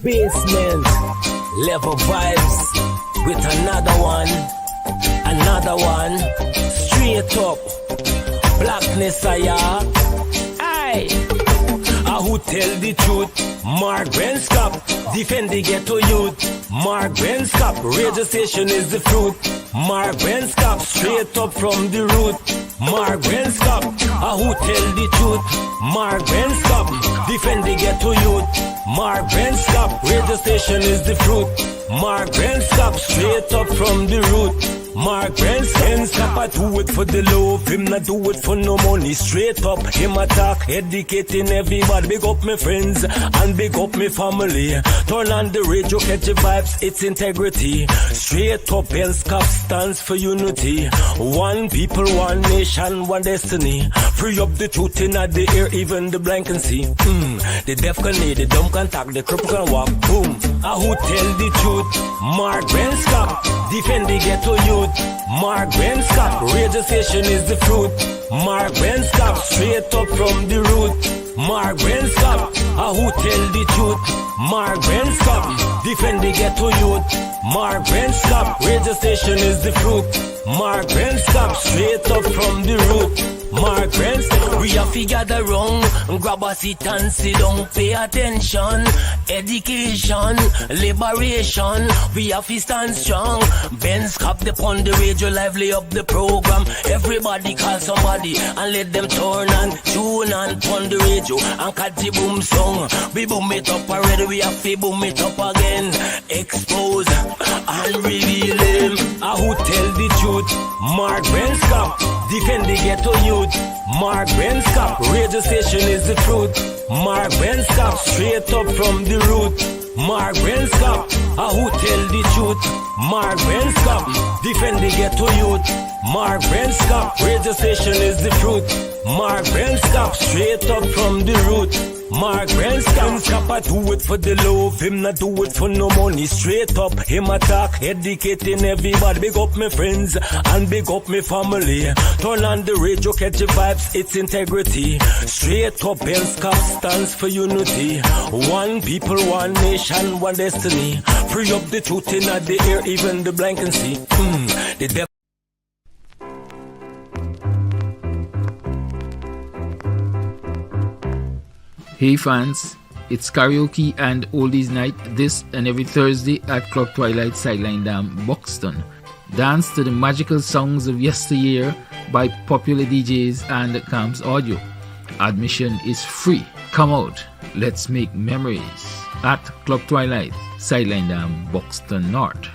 basement, level vibes with another one, straight up, blackness aye. Who tell the truth? Mark Benskop, defend the ghetto youth. Mark Benskop, radio station is the fruit. Mark Benskop, straight up from the root. Mark Benskop, who tell the truth? Mark Benskop, defend the ghetto youth. Mark Benskop, radio station is the fruit. Mark Benskop, straight up from the root. Mark Benskop, I do it for the love, him not do it for no money. Straight up, him attack, educating everybody. Big up my friends and big up my family. Turn on the radio, catch the vibes, it's integrity. Straight up, Benskop stands for unity. One people, one nation, one destiny. Free up the truth in the air, even the blind can see. The deaf can hear, the dumb can talk, the cripple can walk. Boom. Who tell the truth? Mark Benskop, defend the ghetto youth. Mark Benskop, radio station is the fruit. Mark Benskop, straight up from the root. Mark Benskop, who tell the truth? Mark Benskop, defend the ghetto youth. Mark Benskop, radio station is the fruit. Mark Benskop, straight up from the root. Mark Benskop, we have to gather wrong, grab a seat and sit down, pay attention. Education, liberation, we have to stand strong. Benskop upon the radio, lively up the program. Everybody call somebody and let them turn and tune and on the radio and catch the boom song. We boom it up already, we have to boom it up again. Expose and reveal him. Who tell the truth? Mark Benskop, defend the ghetto youth. Mark Benskop, radio station is the fruit. Mark Benskop, straight up from the root. Mark Benskop, who tell the truth? Mark Benskop, defend the ghetto youth. Mark Benskop, radio station is the fruit. Mark Benskop, straight up from the root. Mark Benskop, I do it for the love, him not do it for no money. Straight up, him attack, educating everybody. Big up my friends and big up my family. Turn on the radio, catch the vibes, it's integrity. Straight up, Benskop stands for unity. One people, one nation, one destiny. Free up the truth in the air, even the blind can see. The devil. Hey fans, it's karaoke and oldies night this and every Thursday at Club Twilight Sideline Dam, Buxton. Dance to the magical songs of yesteryear by popular DJs and Camps Audio. Admission is free. Come out, let's make memories at Club Twilight Sideline Dam, Buxton North.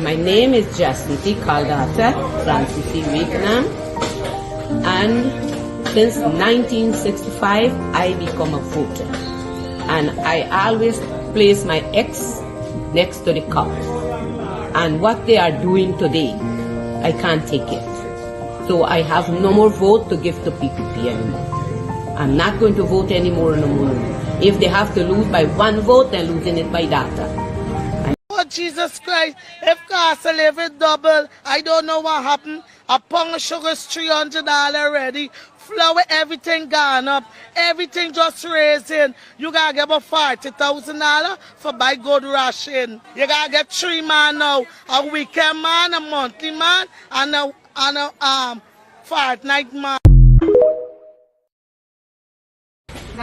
My name is Jacinty Caldata Francis Vietnam, and since 1965 I become a voter, and I always place my ex next to the cup, and what they are doing today I can't take it, so I have no more vote to give to PPP anymore. I'm not going to vote anymore no more. If they have to lose by one vote, they're losing it by data. Jesus Christ, if cost of living double, I don't know what happened. A pound of sugar is $300 already. Flour, everything gone up. Everything just raising. You gotta get about $40,000 for buy good ration. You gotta get 3 man now. A weekend man, a monthly man, and a fortnight man.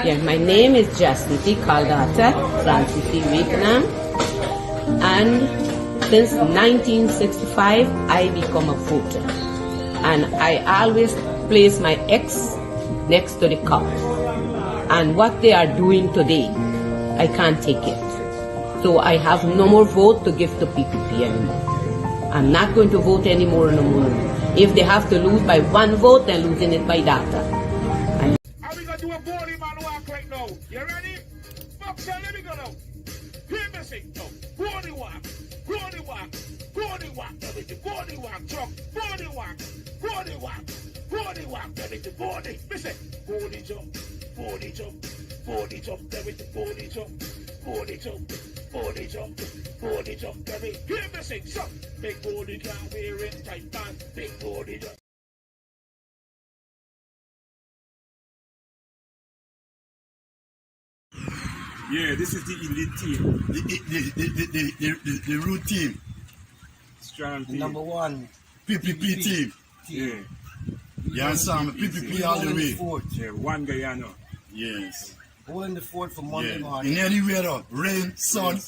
Yeah, my name is Jacinty Caldata Francis Vietnam, and Since 1965, I become a voter. And I always place my X next to the cup. And what they are doing today, I can't take it. So I have no more vote to give to PPP anymore. I'm not going to vote anymore no more. If they have to lose by one vote, they're losing it by data. How we gonna do a body man walk right now? You ready? Boxer, let me go now. Hear me sing now. Body walk, body walk, body walk, everything. Body walk, truck, body walk, body walk, body walk, everything. Body, listen. Body jump, body jump, body jump, everything. Body jump, body jump, body jump, body jump, everything. Hear me sing, son. Big body can't wear it tight pants. Big body jump. Yeah, this is the elite team. The root team. Strong team. Number one. PPP team. Yeah. You understand? PPP all the way. Yeah, one Guyana. Yes. Holding the fort for Monday Yeah. morning. In any weather, rain, sun,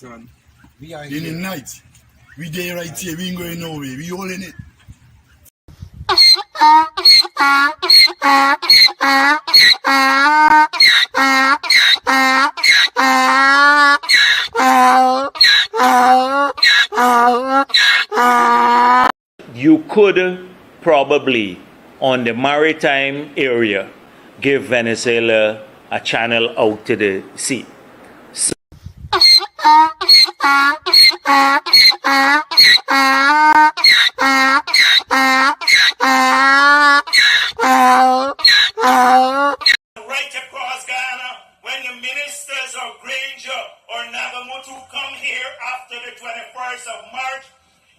We are in the here. night. We there right here. We ain't going nowhere. We holding it. You could probably, on the maritime area, give Venezuela a channel out to the sea. Right across Ghana, when the ministers of Granger or Nagamutu come here after the 21st of March,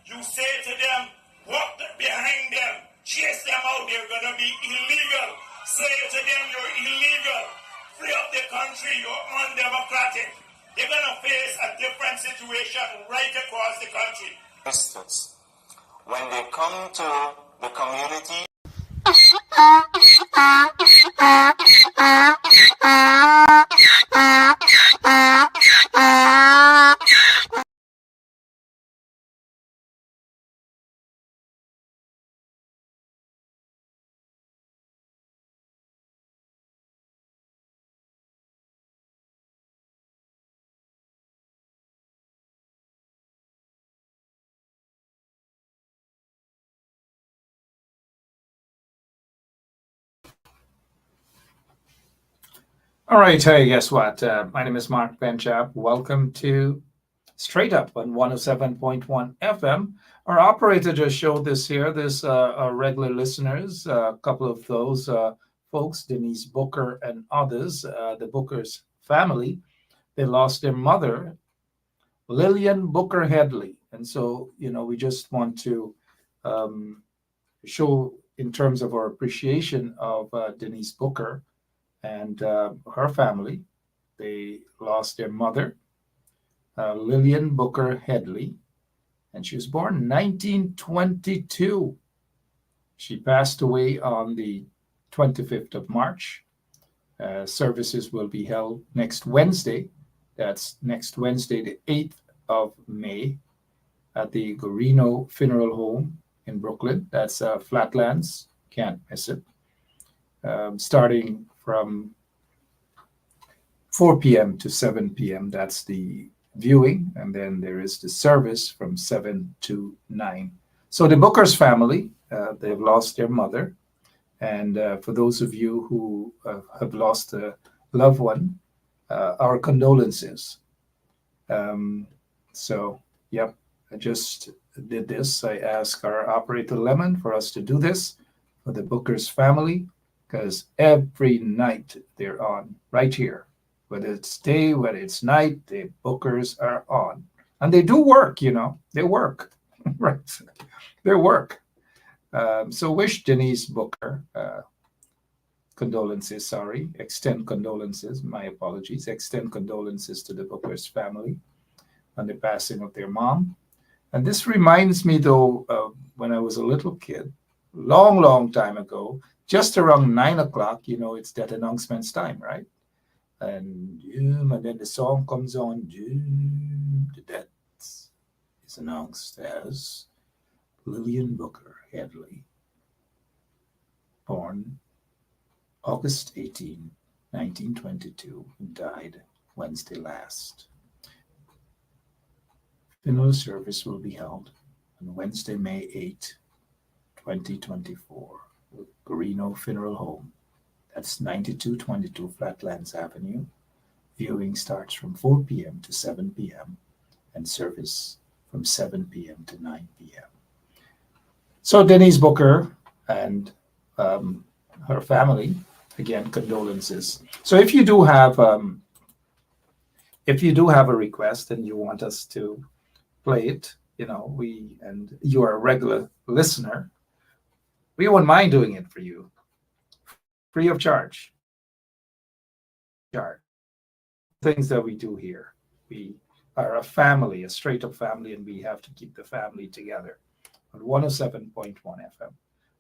you say to them, walk behind them, chase them out, they're going to be illegal. Say to them, you're illegal. Free up the country, you're undemocratic. They're going to face a different situation right across the country. When they come to the community, All right, hey, guess what? My name is Mark Benchap. Welcome to Straight Up on 107.1 FM. Our operator just showed this here. This are regular listeners, a couple of those folks, Denise Booker and others, the Booker's family. They lost their mother, Lillian Booker Headley. And so, we just want to show in terms of our appreciation of Denise Booker and her family. They lost their mother, Lillian Booker Headley, and she was born in 1922. She passed away on the 25th of March. Services will be held next Wednesday. That's next Wednesday, the 8th of May, at the Gorino Funeral Home in Brooklyn. That's Flatlands. Can't miss it. Starting from 4 p.m. to 7 p.m. That's the viewing. And then there is the service from 7 to 9. So the Booker's family, they've lost their mother. And for those of you who have lost a loved one, our condolences. So, yep, I just did this. I asked our operator Lemon for us to do this for the Booker's family, because every night they're on right here. Whether it's day, whether it's night, the Bookers are on. And they do work, they work, right? They work. So wish Denise Booker condolences, extend condolences, my apologies, extend condolences to the Booker's family on the passing of their mom. And this reminds me, though, of when I was a little kid, long time ago, just around 9 o'clock, it's that announcement's time, right? And then the song comes on, the death is is announced as Lillian Booker Headley, born August 18, 1922, and died Wednesday last. Funeral service will be held on Wednesday, May 8, 2024, at Garino Funeral Home. That's 9222 Flatlands Avenue. Viewing starts from 4 p.m. to 7 p.m. and service from 7 p.m. to 9 p.m. So Denise Booker and her family, again, condolences. So if you do have a request and you want us to play it, and you are a regular listener, we won't mind doing it for you, free of charge. Things that we do here, we are a family, a straight up family, and we have to keep the family together on 107.1 FM.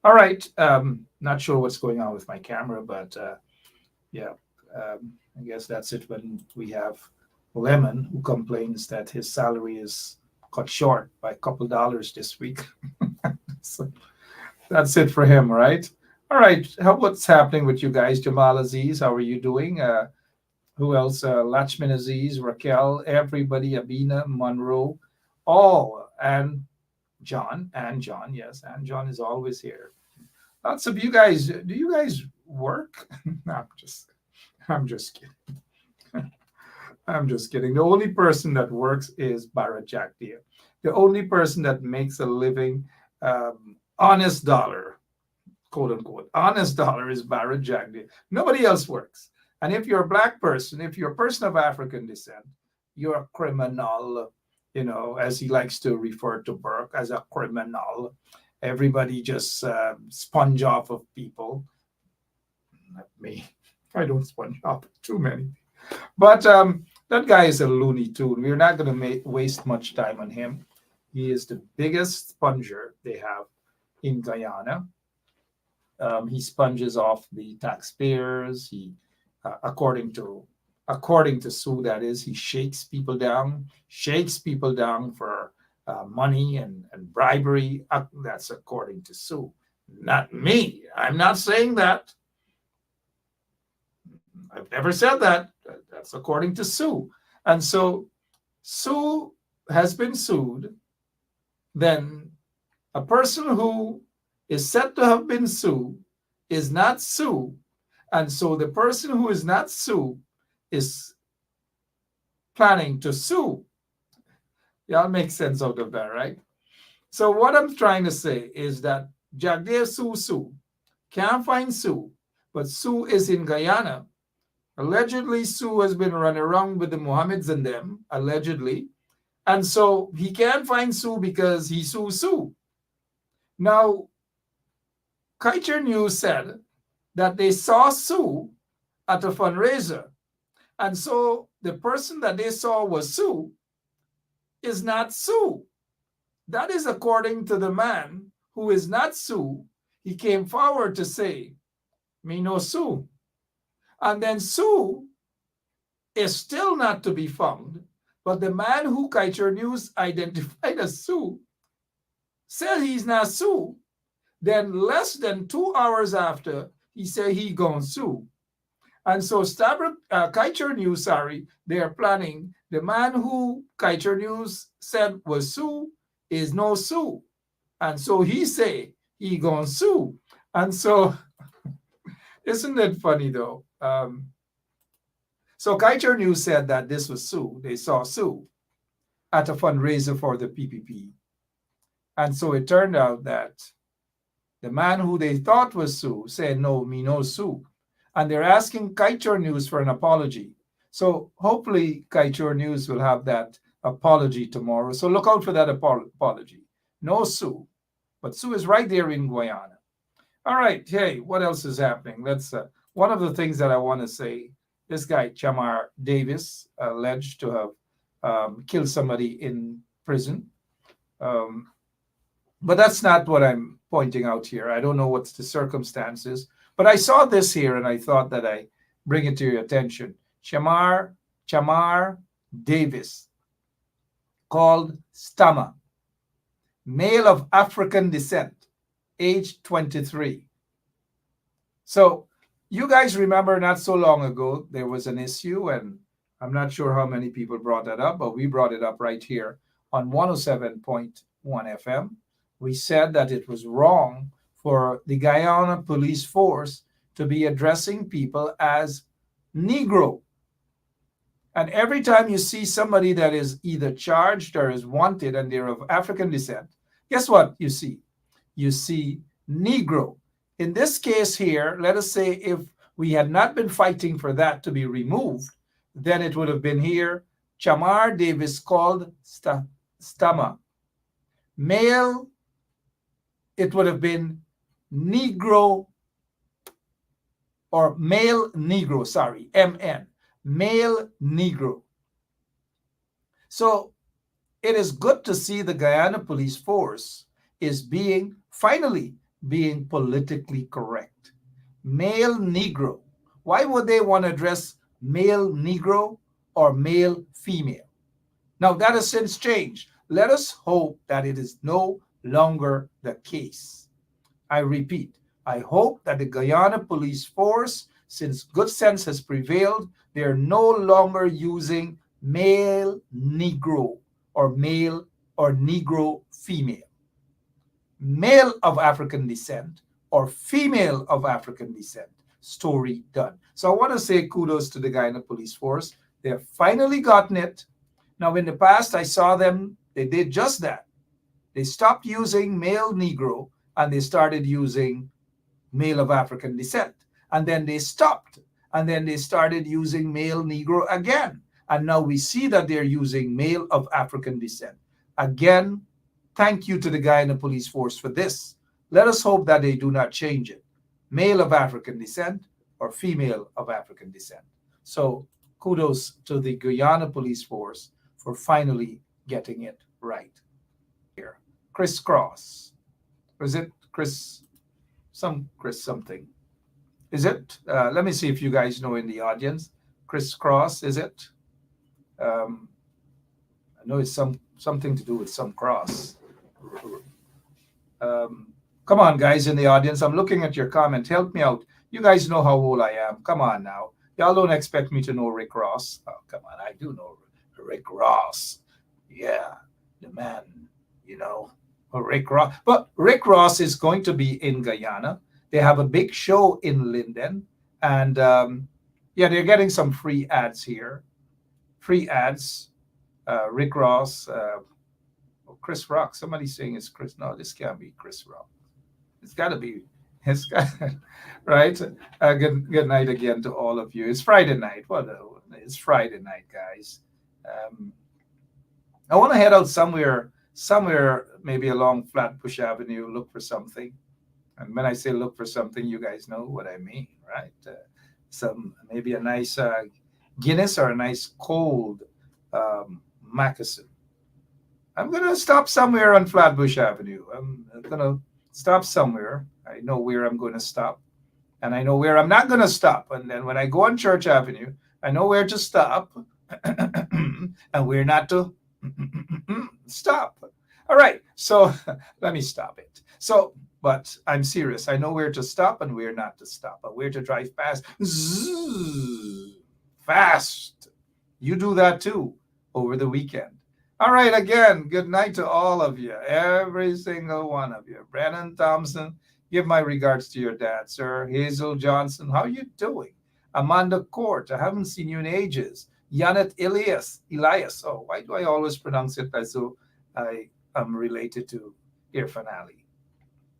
All right, not sure what's going on with my camera, but I guess that's it. When we have Lemon, who complains that his salary is cut short by a couple dollars this week. So that's it for him, right? All right, what's happening with you guys? Jamal Aziz, how are you doing? Who else? Lachman Aziz, Raquel, everybody, Abina, Monroe, all, and John, yes, and John is always here. Lots of you guys. Do you guys work? No, I'm just kidding. I'm just kidding. The only person that works is Barra Jack Deere. The only person that makes a living, honest dollar, quote unquote, honest dollar, is Barra Jack Deere. Nobody else works. And if you're a black person, if you're a person of African descent, you're a criminal, as he likes to refer to Burke, as a criminal. Everybody just sponge off of people. Not me. I don't sponge off too many. But that guy is a Looney Tune. We're not going to waste much time on him. He is the biggest sponger they have in Guyana. He sponges off the taxpayers. He according to Sue, that is, he shakes people down for money and bribery. That's according to Sue, not me. I'm not saying that. I've never said that. That's according to Sue. And so Sue has been sued. Then a person who is said to have been sued is not Sue. And so the person who is not Sue is planning to sue. Y'all make sense out of that, right? So what I'm trying to say is that Jagdeo Sue can't find Sue, but Sue is in Guyana. Allegedly, Sue has been running around with the Mohammeds and them, allegedly. And so he can't find Sue because he sues Sue. Now, Kaicher News said that they saw Sue at a fundraiser. And so the person that they saw was Sue is not Sue. That is according to the man who is not Sue. He came forward to say, me no Sue. And then Sue is still not to be found. But the man who Kaicher News identified as Sue said he's not Sue. Then less than 2 hours after, he said he gonna sue. And so Kaicher News, they are planning. The man who Kaicher News said was Sue is no Sue. And so he say he gonna sue. And so, isn't it funny though? So Kaicher News said that this was Sue. They saw Sue at a fundraiser for the PPP. And so it turned out that the man who they thought was Sue said, no, me no Sue. And they're asking Kaicher News for an apology. So hopefully Kaicher News will have that apology tomorrow. So look out for that apology. No Sue, but Sue is right there in Guyana. All right, hey, what else is happening? Let's. One of the things that I want to say, this guy, Chamar Davis, alleged to have killed somebody in prison. But that's not what I'm pointing out here. I don't know what's the circumstances, but I saw this here and I thought that I bring it to your attention. Chamar Davis, called Stama. male of African descent, age 23. So you guys remember not so long ago, there was an issue, and I'm not sure how many people brought that up, but we brought it up right here on 107.1 FM. We said that it was wrong for the Guyana police force to be addressing people as Negro. And every time you see somebody that is either charged or is wanted and they're of African descent, guess what you see? You see Negro. In this case here, let us say if we had not been fighting for that to be removed, then it would have been here, Chamar Davis called Stama. Male, it would have been Negro, or male Negro, sorry, MN, male Negro. So it is good to see the Guyana police force is finally being politically correct. Male Negro. Why would they want to address male Negro or male female? Now that has since changed. Let us hope that it is no longer the case. I repeat, I hope that the Guyana police force, since good sense has prevailed, they are no longer using male Negro or male or Negro female. Male of African descent or female of African descent. Story done. So I want to say kudos to the Guyana police force. They have finally gotten it. Now, in the past, I saw them, they did just that. They stopped using male Negro and they started using male of African descent. And then they stopped. And then they started using male Negro again. And now we see that they're using male of African descent. Again, thank you to the Guyana police force for this. Let us hope that they do not change it. Male of African descent or female of African descent. So kudos to the Guyana police force for finally getting it right. Here, Chris Cross. Is it Chris? Chris something. Is it? Let me see if you guys know in the audience. Chris Cross, is it? I know it's something to do with some cross. Come on, guys in the audience. I'm looking at your comment. Help me out. You guys know how old I am. Come on now. Y'all don't expect me to know Rick Ross. Oh, come on. I do know Rick Ross. Yeah, the man, Rick Ross. But Rick Ross is going to be in Guyana. They have a big show in Linden. And they're getting some free ads here. Free ads. Rick Ross. Chris Rock. Somebody's saying it's Chris. No, this can't be Chris Rock. It's got to be. Right? Good night again to all of you. It's Friday night. It's Friday night, guys. I want to head out somewhere maybe along Flatbush Avenue, look for something. And when I say look for something, you guys know what I mean, right? Maybe a nice Guinness or a nice cold Macassin. I'm going to stop somewhere on Flatbush Avenue. I'm going to stop somewhere. I know where I'm going to stop. And I know where I'm not going to stop. And then when I go on Church Avenue, I know where to stop and where not to stop. All right. So let me stop it. But I'm serious. I know where to stop and where not to stop, and where to drive past. Fast. You do that too over the weekend. All right, again, good night to all of you, every single one of you. Brennan Thompson, give my regards to your dad, sir. Hazel Johnson, how you doing? Amanda Court, I haven't seen you in ages. Janet Elias. Oh, why do I always pronounce it as though I am related to Irfan Ali?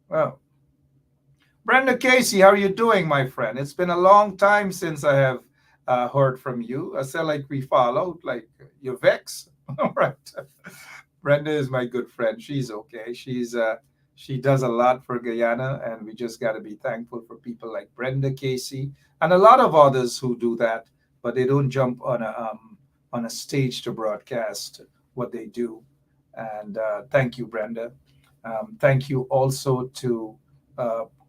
Well, Brenda Casey, how are you doing, my friend? It's been a long time since I have heard from you. I said like we followed, like you vex. All right. Brenda is my good friend. She's okay. She does a lot for Guyana, and we just got to be thankful for people like Brenda Casey and a lot of others who do that, but they don't jump on a stage to broadcast what they do. And thank you, Brenda. Thank you also to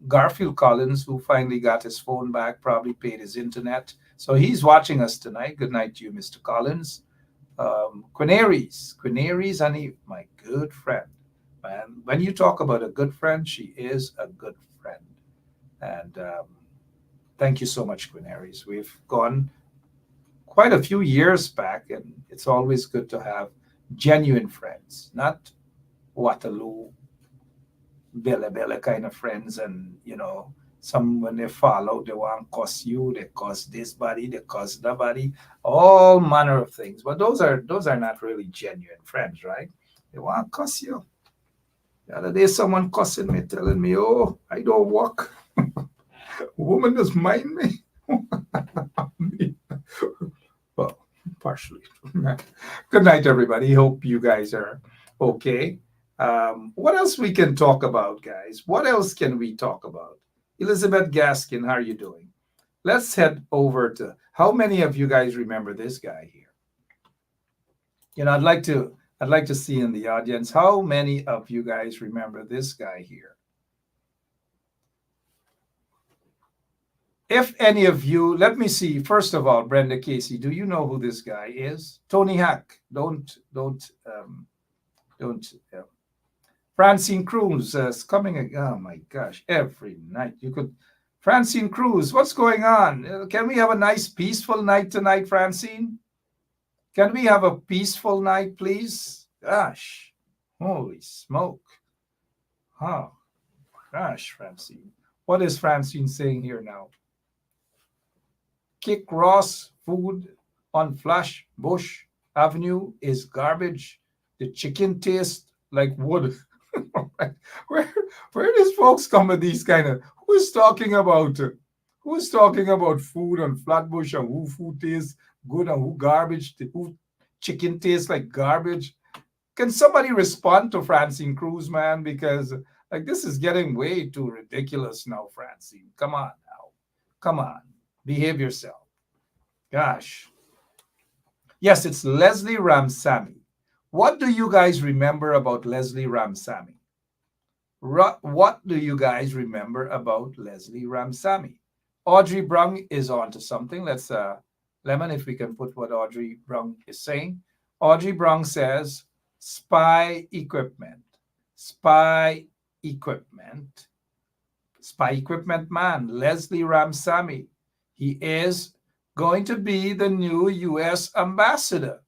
Garfield Collins, who finally got his phone back, probably paid his internet. So he's watching us tonight. Good night to you, Mr. Collins. Quinaries and Eve, my good friend. man. When you talk about a good friend, she is a good friend. And thank you so much, Queen Aries. We've gone quite a few years back, and it's always good to have genuine friends, not Waterloo, Bella Bella kind of friends. And, some when they fall out, they want to cuss you, they cuss this body, they cuss that body, all manner of things. But those are not really genuine friends, right? They want to cuss you. The other day, someone cussing me, telling me, "Oh, I don't walk. Woman just mind me." Well, partially. Good night, everybody. Hope you guys are okay. What else we can talk about, guys? What else can we talk about? Elizabeth Gaskin, how are you doing? Let's head over to how many of you guys remember this guy here? I'd like to see in the audience how many of you guys remember this guy here. If any of you, let me see. First of all, Brenda Casey, do you know who this guy is? Tony Hack. Don't. Francine Cruz is coming. Oh my gosh! Every night you could. Francine Cruz, what's going on? Can we have a nice, peaceful night tonight, Francine? Can we have a peaceful night, please? Gosh, holy smoke! Oh gosh, Francine. What is Francine saying here now? Kick Ross food on Flash Bush Avenue is garbage. The chicken tastes like wood. where does folks come with these kind of? Who's talking about food on Flatbush and who food tastes good and who chicken tastes like garbage? Can somebody respond to Francine Cruz, man? Because this is getting way too ridiculous now, Francine. Come on now. Come on. Behave yourself. Gosh. Yes, it's Leslie Ramsamy. What do you guys remember about Leslie Ramsamy? What do you guys remember about Leslie Ramsamy? Audrey Brung is on to something. Let's, Lemon, if we can put what Audrey Brung is saying. Audrey Brung says, spy equipment man, Leslie Ramsamy. He is going to be the new U.S. ambassador.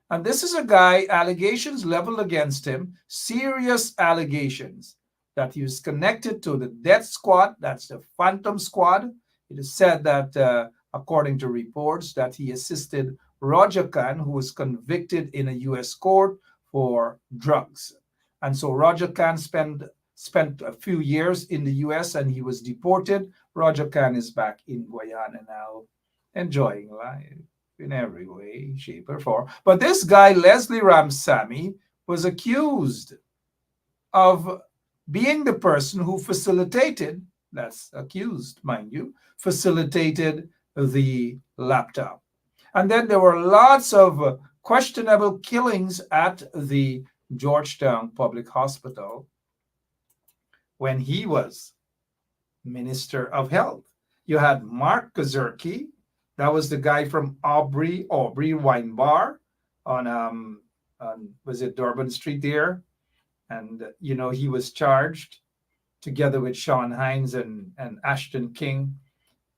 And this is a guy, allegations leveled against him, serious allegations that he was connected to the death squad, that's the Phantom Squad. It is said that, according to reports, that he assisted Roger Khan, who was convicted in a U.S. court for drugs. And so Roger Khan spent a few years in the U.S. and he was deported. Roger Khan is back in Guyana now, enjoying life in every way, shape, or form. But this guy, Leslie Ramsamy, was accused of being the person who facilitated, that's accused, mind you, facilitated the laptop. And then there were lots of questionable killings at the Georgetown Public Hospital when he was Minister of Health. You had Mark Kazurki, that was the guy from Aubrey Wine Bar on was it Durban Street there? And he was charged together with Sean Hines and Ashton King.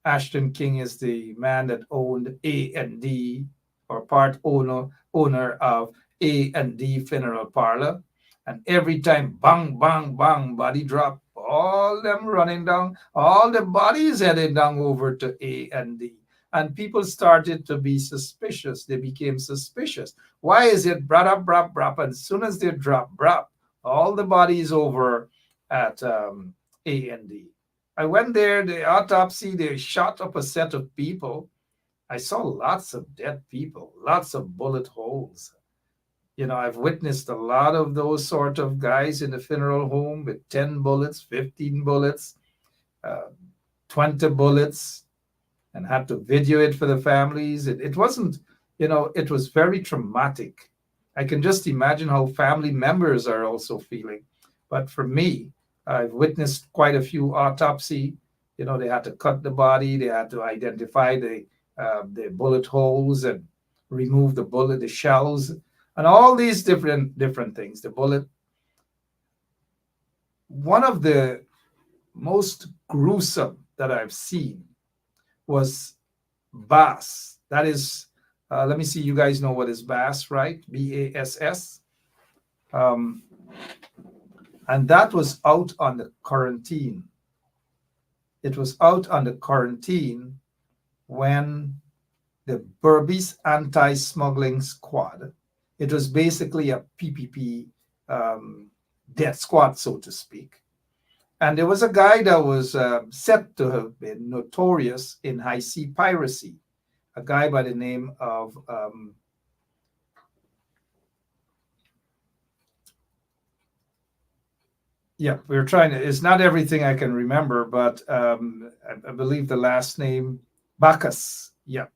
Ashton King is the man that owned A&D, or part owner of A&D Funeral Parlor. And every time, bang, bang, bang, body drop, all them running down, all the bodies headed down over to A&D. And people started to be suspicious. They became suspicious. Why is it brap, brap, brap? And as soon as they drop, brap, all the bodies over at A&D. I went there, the autopsy, they shot up a set of people. I saw lots of dead people, lots of bullet holes. I've witnessed a lot of those sort of guys in the funeral home with 10 bullets, 15 bullets, 20 bullets, and had to video it for the families. It wasn't, it was very traumatic. I can just imagine how family members are also feeling. But for me, I've witnessed quite a few autopsy. They had to cut the body, they had to identify the bullet holes and remove the shells, and all these different things. The bullet, one of the most gruesome that I've seen was bass. That is, let me see, you guys know what is bass, right? BASS. And that was out on the quarantine. It was out on the quarantine when the Berbice Anti-Smuggling Squad, it was basically a PPP death squad, so to speak. And there was a guy that was said to have been notorious in high sea piracy, a guy by the name of yeah, we're trying to, it's not everything I can remember, but I believe the last name, Bacchus. Yeah,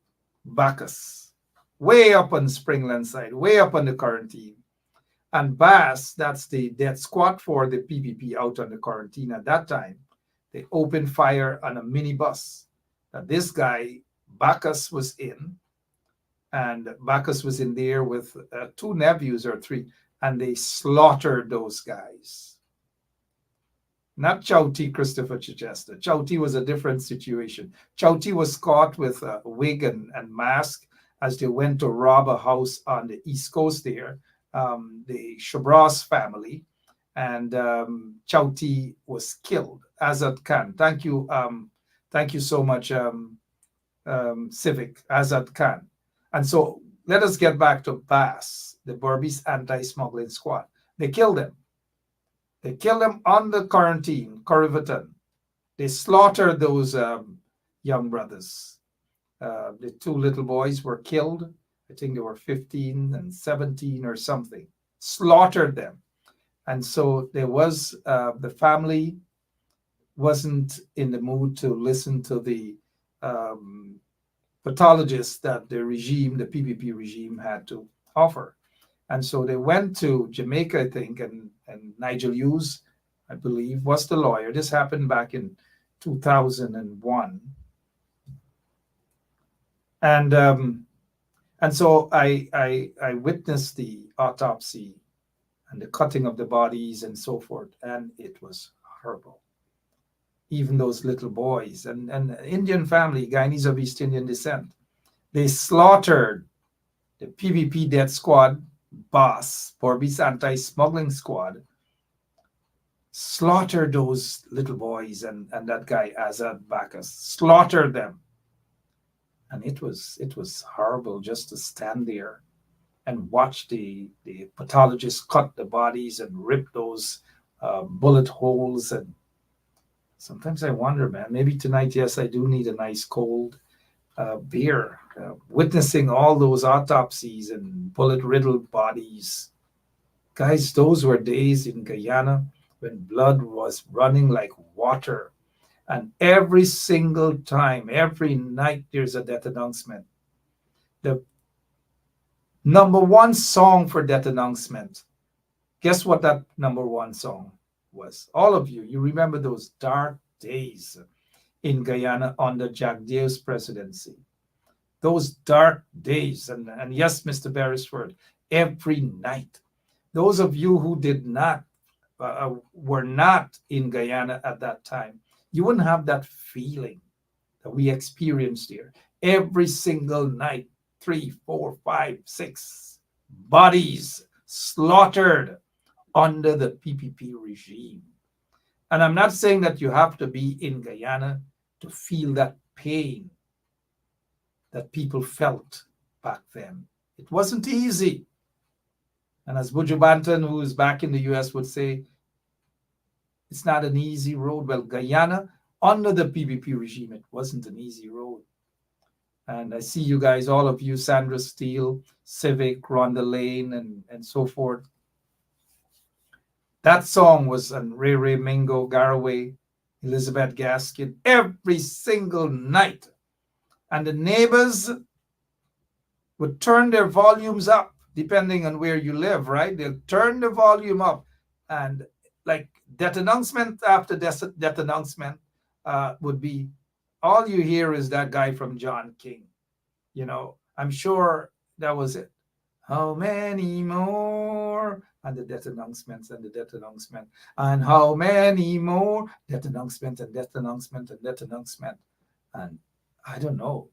Bacchus. Way up on Springland side, way up on the quarantine. And Bass, that's the death squad for the PPP out on the quarantine at that time. They opened fire on a minibus that this guy, Bacchus, was in. And Bacchus was in there with 2 nephews or 3, and they slaughtered those guys. Not Chowty Christopher Chichester. Chowty was a different situation. Chowty was caught with a wig and mask as they went to rob a house on the East Coast there, the Shabras family, and Chowty was killed. Azad Khan. Thank you so much, Civic, Azad Khan. And so let us get back to Bass, the Berbice Anti-Smuggling Squad. They killed him. They killed him on the quarantine, Corriverton. They slaughtered those young brothers. The 2 little boys were killed. I think they were 15 and 17 or something. Slaughtered them. And so there was, the family wasn't in the mood to listen to the pathologists that the regime, the PPP regime, had to offer. And so they went to Jamaica, I think, and Nigel Hughes, I believe, was the lawyer. This happened back in 2001. And so I witnessed the autopsy and the cutting of the bodies and so forth, and it was horrible. Even those little boys and Indian family, Guyanese of East Indian descent, they slaughtered the PPP death squad boss, Berbice Anti-Smuggling Squad, slaughtered those little boys and that guy Azad Bacchus, slaughtered them. And it was horrible just to stand there and watch the pathologists cut the bodies and rip those bullet holes. And sometimes I wonder, man, maybe tonight, yes, I do need a nice cold beer. Witnessing all those autopsies and bullet-riddled bodies. Guys, those were days in Guyana when blood was running like water. And every single time, every night, there's a death announcement. The #1 song for death announcement. Guess what that #1 song was? All of you remember those dark days in Guyana under Jack Deo's presidency. Those dark days, and yes, Mr. Beresford, every night. Those of you who did not, were not in Guyana at that time, you wouldn't have that feeling that we experienced here. Every single night, 3, 4, 5, 6 bodies slaughtered under the PPP regime. And I'm not saying that you have to be in Guyana to feel that pain that people felt back then. It wasn't easy. And as Buju Banton, who is back in the US, would say, it's not an easy road. Well, Guyana, under the PPP regime, it wasn't an easy road. And I see you guys, all of you, Sandra Steele, Civic, Rhonda Lane, and so forth. That song was on Ray Ray Mingo, Garaway, Elizabeth Gaskin, every single night. And the neighbors would turn their volumes up, depending on where you live, right? They'll turn the volume up. And like death announcement after death announcement would be, all you hear is that guy from John King. You know, I'm sure that was it. How many more? And the death announcements and the death announcement. And how many more? Death announcement and death announcement and death announcement. And I don't know.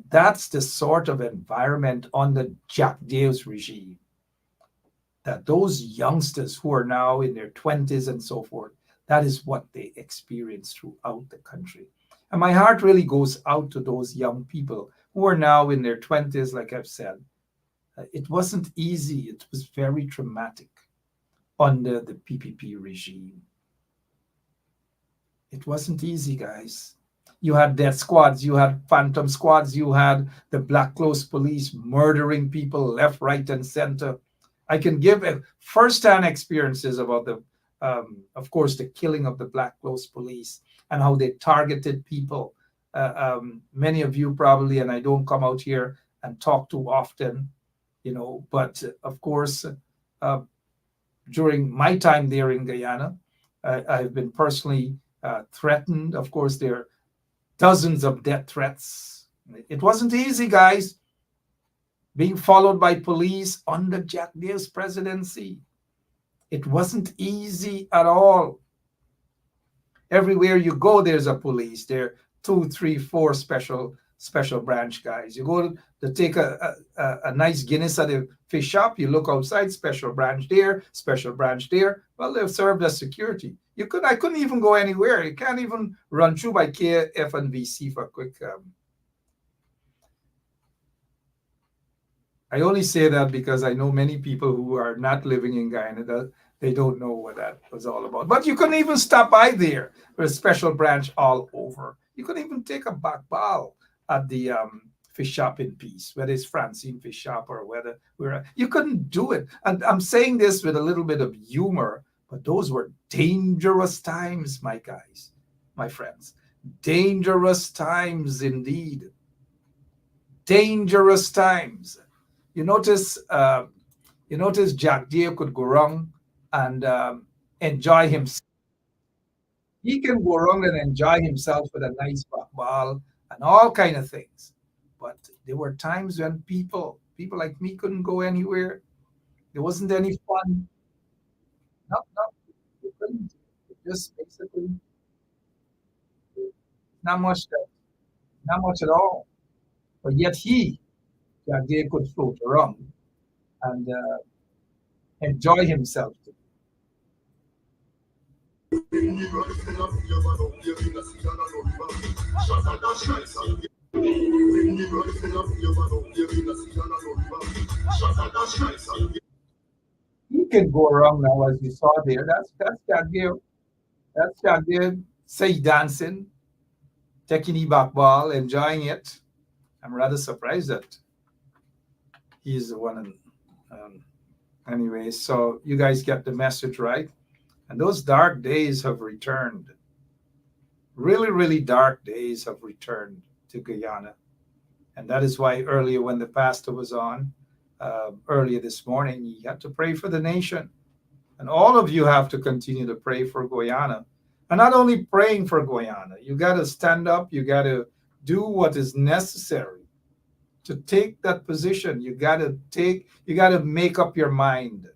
That's the sort of environment under Jack Dave's regime that those youngsters who are now in their 20s and so forth, that is what they experience throughout the country. And my heart really goes out to those young people who are now in their 20s, like I've said. It wasn't easy. It was very traumatic under the PPP regime. It wasn't easy, guys. You had death squads, you had phantom squads, you had the Black Clothes Police murdering people left, right, and center. I can give first-hand experiences about of course, the killing of the Black Clothes Police and how they targeted people. Many of you probably, and I don't come out here and talk too often, but of course, during my time there in Guyana, I've been personally threatened. Of course, there are dozens of death threats. It wasn't easy, guys, being followed by police under Jack Dave's presidency. It wasn't easy at all. Everywhere you go, there's a police. There are 2, 3, 4 special branch guys. You go to take a nice Guinness at a fish shop, you look outside, special branch there, special branch there. Well, they've served as security. I couldn't even go anywhere. You can't even run through by KF and VC for a quick. I only say that because I know many people who are not living in Guyana that they don't know what that was all about. But you couldn't even stop by there with a special branch all over. You couldn't even take a back ball at the fish shop in peace, whether it's Francine Fish Shop or whether you couldn't do it. And I'm saying this with a little bit of humor, but those were dangerous times, my guys, my friends. Dangerous times indeed. Dangerous times. You notice Jack Dave could go wrong and enjoy himself. He can go wrong and enjoy himself with a nice ball and all kind of things. But there were times when people like me couldn't go anywhere. There wasn't any fun. No, you couldn't. Just basically not much at all. But yet Jack Dave could float around and enjoy himself. He can go around now, as you saw there. That's Jack Dave. That's Jack Dave. Say dancing, taking the back ball, enjoying it. I'm rather surprised that he's the one. Anyway, so you guys get the message, right? And those dark days have returned. Really, really dark days have returned to Guyana. And that is why earlier when the pastor was on, earlier this morning, he had to pray for the nation. And all of you have to continue to pray for Guyana. And not only praying for Guyana, you got to stand up, you got to do what is necessary to take that position. You got to make up your mind.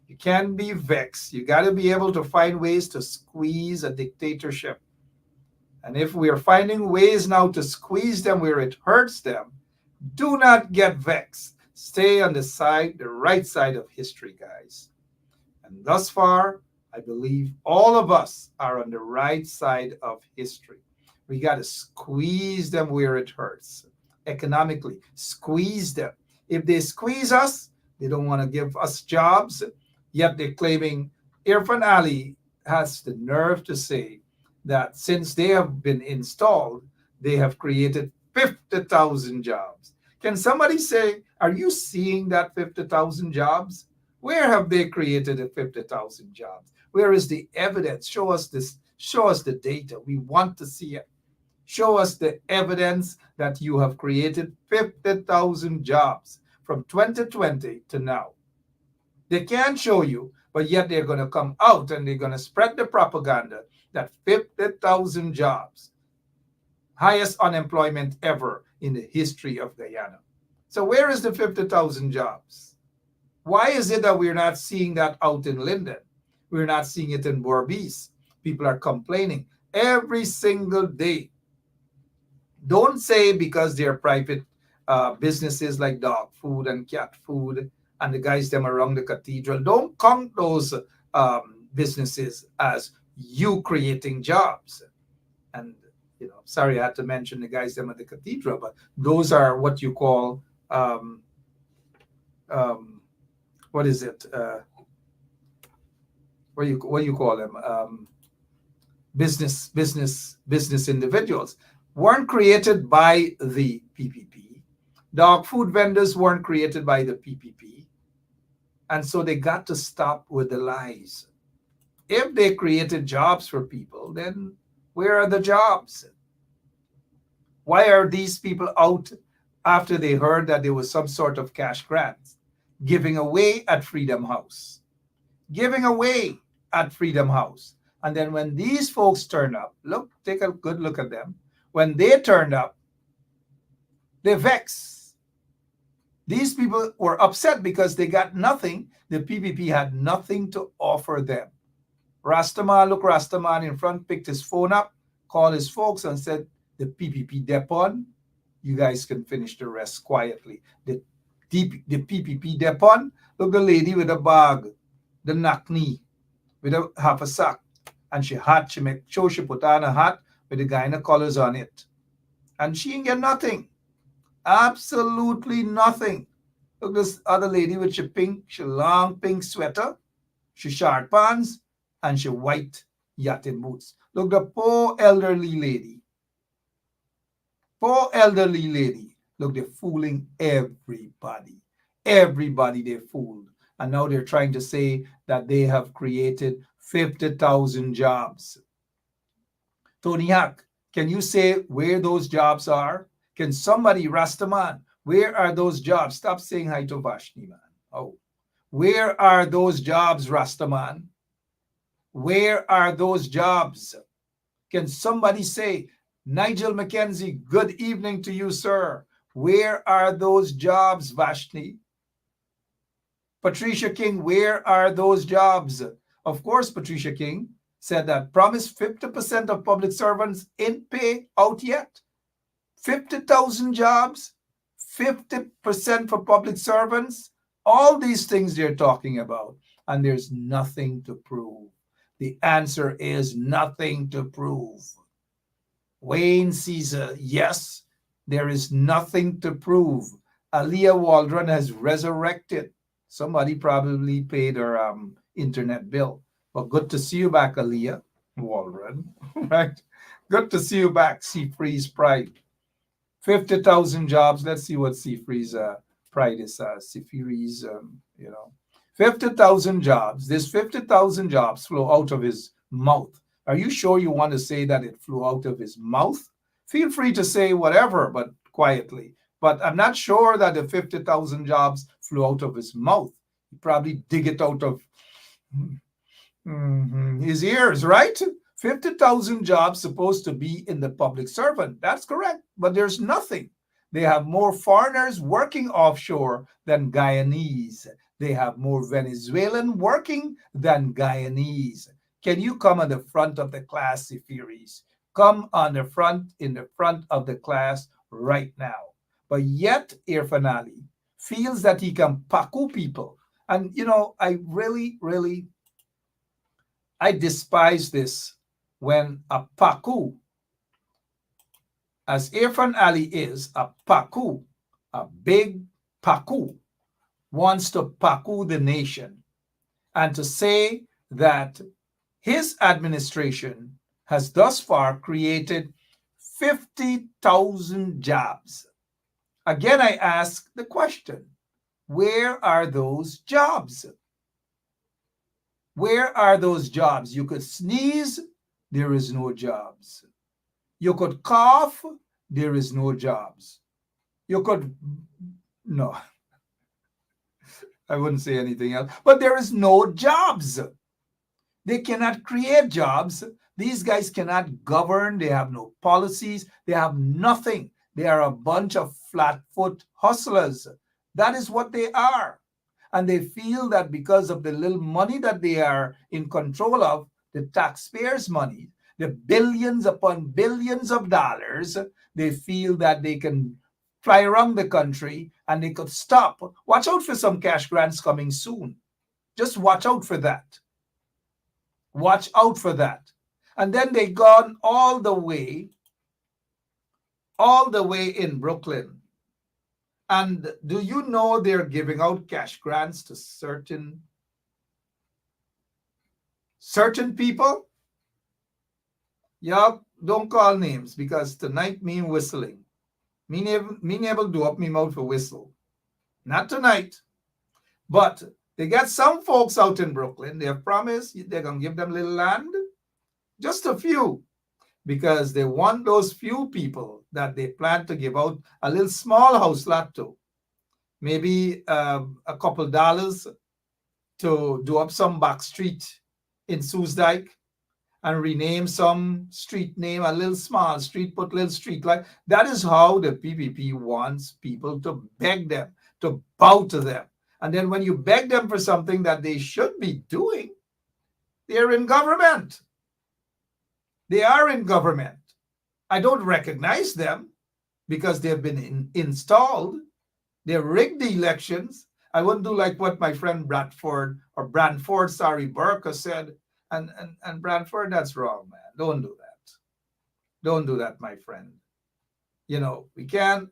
You can't be vexed. You got to be able to find ways to squeeze a dictatorship. And if we are finding ways now to squeeze them where it hurts them, do not get vexed. Stay on the right side of history, guys. And thus far, I believe all of us are on the right side of history. We got to squeeze them where it hurts. Economically, squeeze them. If they squeeze us, they don't want to give us jobs, yet they're claiming Irfan Ali has the nerve to say that since they have been installed, they have created 50,000 jobs. Can somebody say, are you seeing that 50,000 jobs? Where have they created the 50,000 jobs? Where is the evidence? Show us this. Show us the data. We want to see it. Show us the evidence that you have created 50,000 jobs from 2020 to now. They can't show you, but yet they're going to come out and they're going to spread the propaganda that 50,000 jobs, highest unemployment ever in the history of Guyana. So where is the 50,000 jobs? Why is it that we're not seeing that out in Linden? We're not seeing it in Borbees. People are complaining every single day. Don't say because they're private businesses like dog food and cat food and the guys them around the cathedral. Don't count those businesses as you creating jobs. And sorry, I had to mention the guys them at the cathedral, but those are what you call what is it? What do you call them? Business individuals weren't created by the PPP. Dog food vendors weren't created by the PPP. And so they got to stop with the lies. If they created jobs for people, then where are the jobs? Why are these people out after they heard that there was some sort of cash grant giving away at Freedom House? Giving away at Freedom House. And then when these folks turn up, take a good look at them. When they turned up, they vexed. These people were upset because they got nothing. The PPP had nothing to offer them. Rastaman in front, picked his phone up, called his folks and said, the PPP depon, you guys can finish the rest quietly. The PPP depon, look, the lady with a bag, the knock-knee, with half a sack. And she make sure she put on a hat with the gyna colors on it. And she ain't get nothing. Absolutely nothing. Look, this other lady with she long pink sweater, she short pants, and she white yachting boots. Look, the poor elderly lady. Poor elderly lady. Look, they're fooling everybody. Everybody they fooled. And now they're trying to say that they have created 50,000 jobs. Tony Hack, can you say where those jobs are? Can somebody, Rastaman, where are those jobs? Stop saying hi to Vashni, man. Oh, where are those jobs, Rastaman? Where are those jobs? Can somebody say, Nigel McKenzie, good evening to you, sir. Where are those jobs, Vashni? Patricia King, where are those jobs? Of course, Patricia King said that promised 50% of public servants ain't pay out yet. 50,000 jobs, 50% for public servants, all these things they're talking about. And there's nothing to prove. The answer is nothing to prove. Wayne Caesar, yes, there is nothing to prove. Aliyah Waldron has resurrected. Somebody probably paid her internet bill. But good to see you back, Aliyah Waldron. Right? Good to see you back, Seafreeze Pride. 50,000 jobs. Let's see what Seafreeze Pride is. Seafreeze, 50,000 jobs. This 50,000 jobs flow out of his mouth. Are you sure you want to say that it flew out of his mouth? Feel free to say whatever, but quietly. But I'm not sure that the 50,000 jobs flew out of his mouth. He probably dig it out of his ears, right? 50,000 jobs supposed to be in the public servant. That's correct, but there's nothing. They have more foreigners working offshore than Guyanese. They have more Venezuelan working than Guyanese. Can you come on the front of the class, Sifiris? Come on the front, in the front of the class right now. But yet, Irfan Ali feels that he can paku people. And, I really, I despise this when a paku, as Irfan Ali is, a paku, a big paku, wants to paku the nation and to say that his administration has thus far created 50,000 jobs. Again, I ask the question, where are those jobs? Where are those jobs? You could sneeze, there is no jobs. You could cough, there is no jobs. You could, no, I wouldn't say anything else, but there is no jobs. They cannot create jobs. These guys cannot govern. They have no policies. They have nothing. They are a bunch of flat-foot hustlers. That is what they are. And they feel that because of the little money that they are in control of, the taxpayers' money, the billions upon billions of dollars, they feel that they can fly around the country and they could stop. Watch out for some cash grants coming soon. Just watch out for that. Watch out for that. And then they gone all the way in Brooklyn. And do you know they're giving out cash grants to certain people? Y'all don't call names because tonight me whistling. Me never do up me mouth for whistle. Not tonight. But they got some folks out in Brooklyn. They have promised they're going to give them little land. Just a few. Because they want those few people that they plan to give out a little small house lot to. Maybe a couple dollars to do up some back street in Soesdijk and rename some street name, a little small street, put little street like. That is how the PPP wants people to beg them, to bow to them. And then when you beg them for something that they should be doing, they're in government. They are in government. I don't recognize them because they've been installed. They rigged the elections. I wouldn't do like what my friend Branford Burke said. And Branford, that's wrong, man. Don't do that. Don't do that, my friend. You know, we can't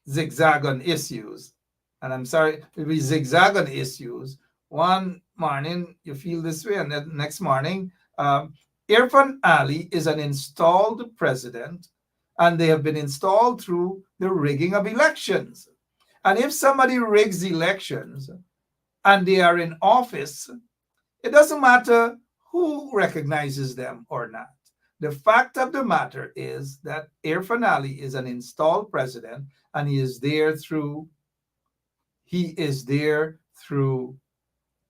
zigzag on issues. And I'm sorry, if we zigzag on issues, one morning you feel this way, and then next morning, Irfan Ali is an installed president, and they have been installed through the rigging of elections. And if somebody rigs elections and they are in office, it doesn't matter who recognizes them or not. The fact of the matter is that Irfan Ali is an installed president, and he is there through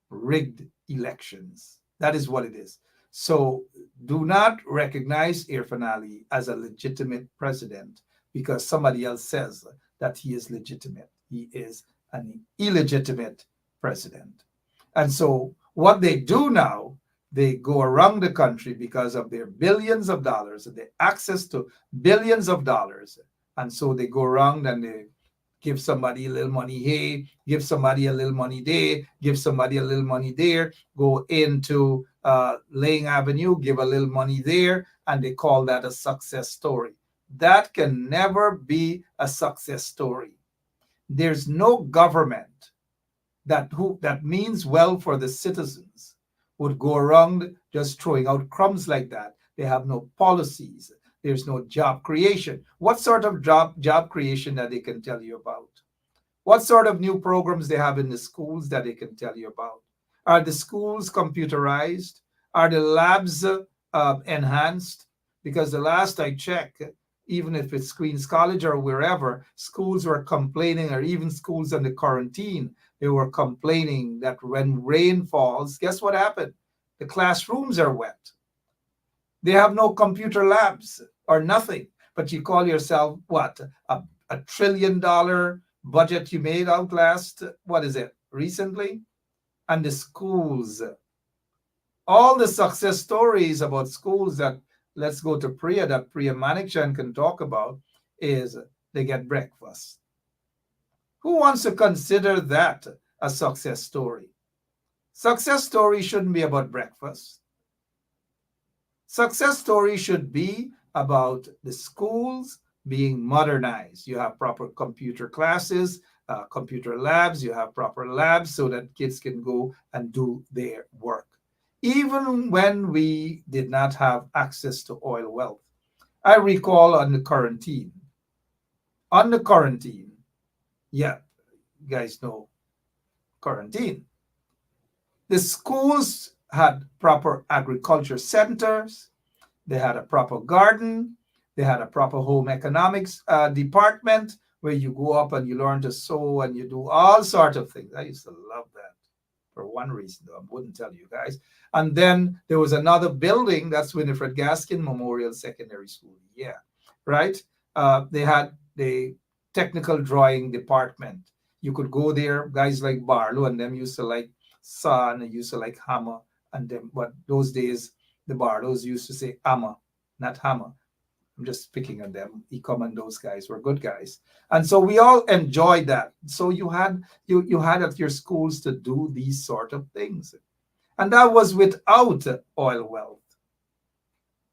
rigged elections. That is what it is. So do not recognize Irfan Ali as a legitimate president because somebody else says that he is legitimate. He is an illegitimate president. And so what they do now, they go around the country because of their billions of dollars and their access to billions of dollars. And so they go around and they give somebody a little money here, give somebody a little money there, give somebody a little money there, go into Laying Avenue, give a little money there, and they call that a success story. That can never be a success story. There's no government that means well for the citizens would go around just throwing out crumbs like that. They have no policies. There's no job creation. What sort of job creation that they can tell you about? What sort of new programs they have in the schools that they can tell you about? Are the schools computerized? Are the labs enhanced? Because the last I checked, even if it's Queens College or wherever, schools were complaining, or even schools under quarantine, they were complaining that when rain falls, guess what happened? The classrooms are wet. They have no computer labs or nothing. But you call yourself what? A $1 trillion budget you made out recently? And the schools, all the success stories about schools that, let's go to Priya, that Priya Manikchan can talk about, is they get breakfast. Who wants to consider that a success story? Success story shouldn't be about breakfast. Success story should be about the schools being modernized. You have proper computer classes, computer labs, you have proper labs so that kids can go and do their work. Even when we did not have access to oil wealth. I recall on the quarantine, yeah, you guys know quarantine. The schools had proper agriculture centers, they had a proper garden, they had a proper home economics department where you go up and you learn to sew and you do all sorts of things. I used to love that for one reason, though I wouldn't tell you guys. And then there was another building, that's Winifred Gaskin Memorial Secondary School. Yeah, right? they had the technical drawing department. You could go there, guys like Barlow and them used to like saw and they used to like hammer and them. But those days, the Barlows used to say hammer, not hammer. I'm just picking on them. Ecom and those guys were good guys, and so we all enjoyed that. So you had at your schools to do these sort of things, and that was without oil wealth.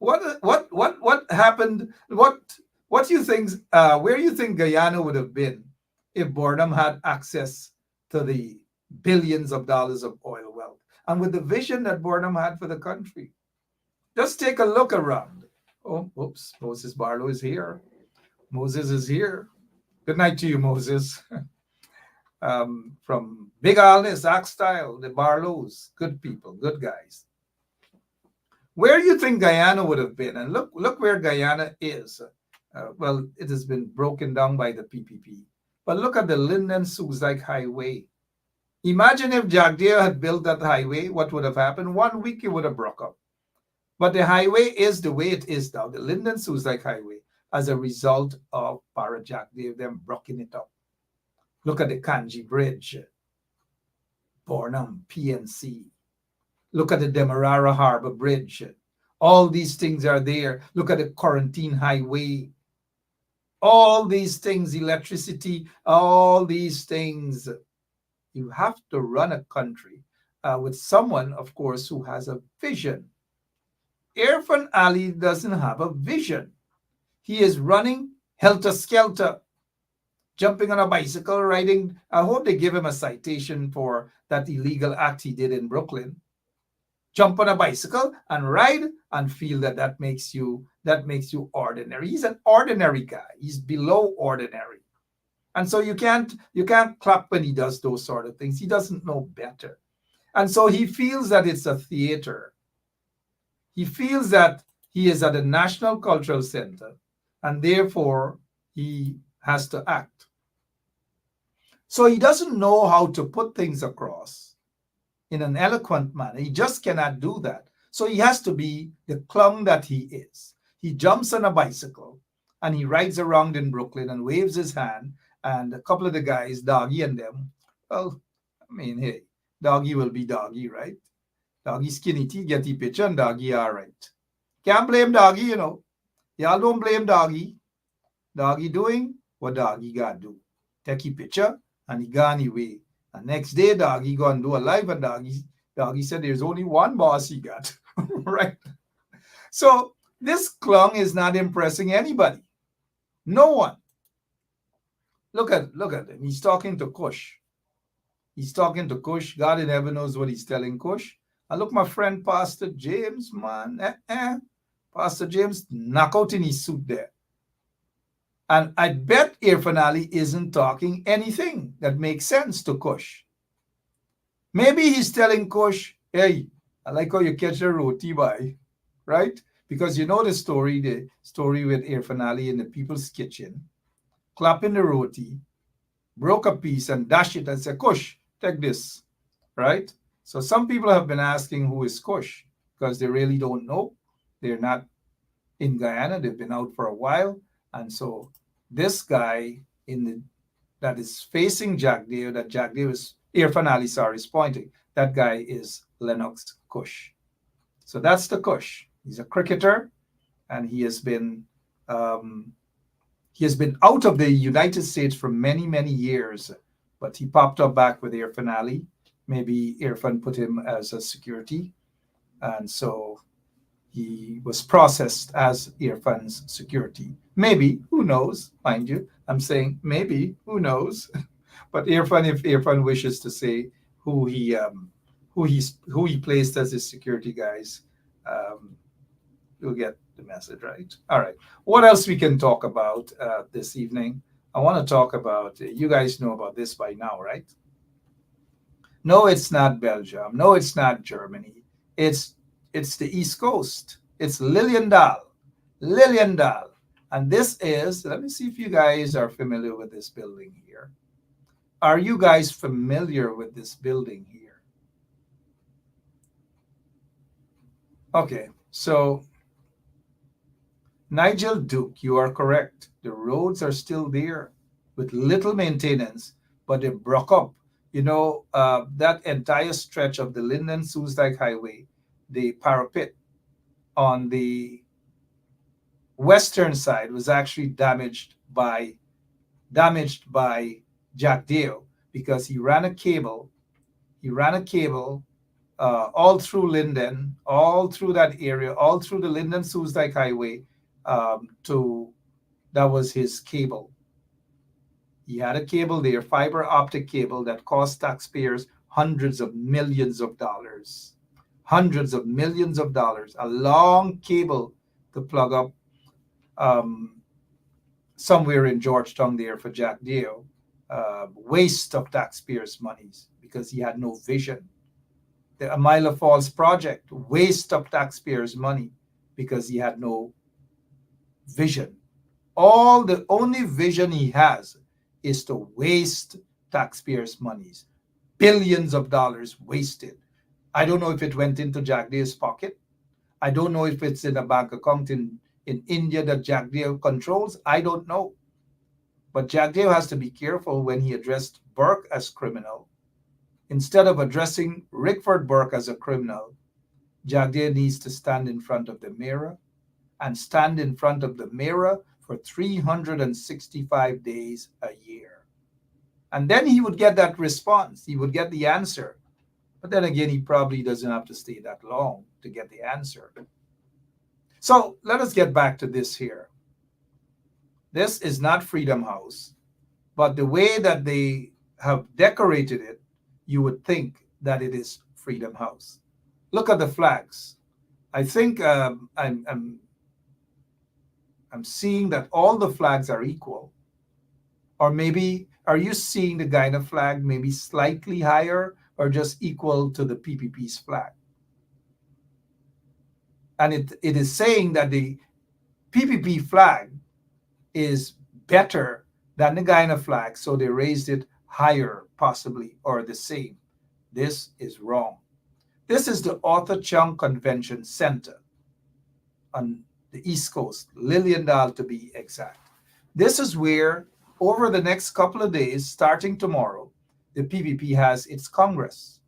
What happened? What you think? Where you think Guyana would have been if Boredom had access to the billions of dollars of oil wealth, and with the vision that Boredom had for the country? Just take a look around. Oh, oops, Moses Barlow is here. Moses is here. Good night to you, Moses. From Big Alness, Style, the Barlows, good people, good guys. Where do you think Guyana would have been? And look where Guyana is. Well, it has been broken down by the PPP. But look at the Linden-Suzac Highway. Imagine if Jagdeo had built that highway, what would have happened? 1 week, it would have broke up. But the highway is the way it is now, the Linden-Suzac Highway, as a result of Para-Jagdeo, them blocking it up. Look at the Kanji Bridge, Bornum, PNC. Look at the Demerara Harbor Bridge. All these things are there. Look at the Quarantine Highway. All these things, electricity, all these things. You have to run a country with someone, of course, who has a vision. Irfan Ali doesn't have a vision. He is running helter-skelter, jumping on a bicycle, riding. I hope they give him a citation for that illegal act he did in Brooklyn. Jump on a bicycle and ride and feel that makes you ordinary. He's an ordinary guy. He's below ordinary. And so you can't clap when he does those sort of things. He doesn't know better. And so he feels that it's a theater. He feels that he is at a national cultural center and therefore he has to act. So he doesn't know how to put things across in an eloquent manner. He just cannot do that. So he has to be the clown that he is. He jumps on a bicycle and he rides around in Brooklyn and waves his hand, and a couple of the guys, Doggy and them, well, I mean, hey, Doggy will be Doggy, right? Doggy skinny tea, get the picture, and Doggy all right. Can't blame Doggy, you know. Y'all don't blame Doggy. Doggy doing what Doggy got to do. Take a picture, and he gone away. And next day, Doggy go and do a live, and Doggy said there's only one boss he got, right? So this clown is not impressing anybody. No one. Look at him. He's talking to Kush. He's talking to Kush. God in heaven knows what he's telling Kush. And look, my friend, Pastor James, man. Pastor James, knock out in his suit there. And I bet Irfan Ali isn't talking anything that makes sense to Kush. Maybe he's telling Kush, hey, I like how you catch a roti by, right? Because you know the story with Irfan Ali in the People's Kitchen, clapping the roti, broke a piece and dashed it and said, Kush, take this, right? So some people have been asking who is Kush because they really don't know. They're not in Guyana. They've been out for a while. And so this guy that is facing Jagdeo, that Jagdeo is, Irfan Ali, sorry, is pointing. That guy is Lennox Kush. So that's the Kush. He's a cricketer, and he has been out of the United States for many, many years. But he popped up back with Irfan Ali. Maybe Irfan put him as a security. And so he was processed as Irfan's security. Maybe, who knows, mind you. I'm saying maybe, who knows. But Irfan, if Irfan wishes to say who he placed as his security guys, you'll get the message, right? All right. What else we can talk about this evening? I want to talk about, you guys know about this by now, right? No, it's not Belgium. No, it's not Germany. It's the East Coast. It's Liliendaal. And this is, let me see if you guys are familiar with this building here. Are you guys familiar with this building here? Okay, so Nigel Duke, you are correct. The roads are still there with little maintenance, but they broke up. That entire stretch of the Linden Soosdijk Highway, the parapet on the western side was actually damaged by Jack Dale because he ran a cable. All through Linden, all through that area, all through the Linden Soosdijk Highway. That was his cable. He had a cable there, fiber optic cable that cost taxpayers hundreds of millions of dollars. Hundreds of millions of dollars. A long cable to plug up somewhere in Georgetown there for Jack Dale. Waste of taxpayers' monies because he had no vision. The Amila Falls project, waste of taxpayers' money because he had no vision. The only vision he has is to waste taxpayers' monies. Billions of dollars wasted. I don't know if it went into Jack Dale's pocket. I don't know if it's in a bank account in India that Jack Dale controls. I don't know. But Jack Dale has to be careful when he addressed Burke as criminal. Instead of addressing Rickford Burke as a criminal, Jack Dale needs to stand in front of the mirror and stand in front of the mirror for 365 days a year. And then he would get that response. He would get the answer. But then again, he probably doesn't have to stay that long to get the answer. So let us get back to this here. This is not Freedom House, but the way that they have decorated it, you would think that it is Freedom House. Look at the flags. I think I'm seeing that all the flags are equal. Or maybe, are you seeing the Guyana flag maybe slightly higher or just equal to the PPP's flag? And it is saying that the PPP flag is better than the Guyana flag, so they raised it higher, possibly, or the same. This is wrong. This is the Arthur Chung Convention Center on the East Coast, Liliendal to be exact. This is where, over the next couple of days, starting tomorrow, the PPP has its Congress.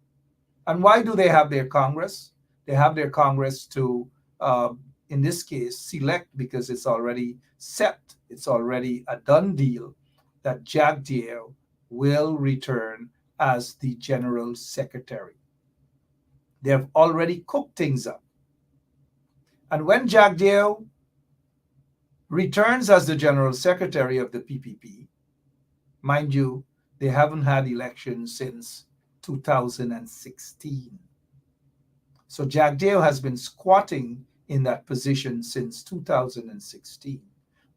And why do they have their Congress? They have their Congress to, in this case, select, because it's already set, it's already a done deal, that Jack Dale will return as the General Secretary. They have already cooked things up. And when Jack Dale returns as the General Secretary of the PPP, mind you, they haven't had elections since 2016. So Jack Dale has been squatting in that position since 2016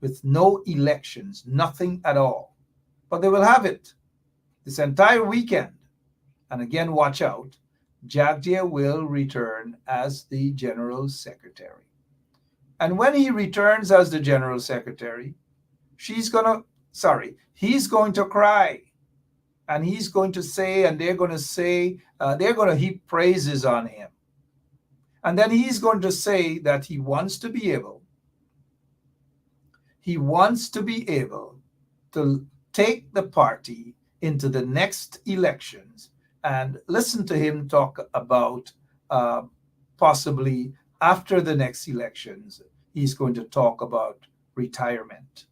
with no elections, nothing at all. But they will have it this entire weekend. And again, watch out. Jack Dale will return as the General Secretary. And when he returns as the General Secretary, he's going to cry. And he's going to say, and they're going to heap praises on him. And then he's going to say that he wants to be able to take the party into the next elections. And listen to him talk about possibly after the next elections, he's going to talk about retirement.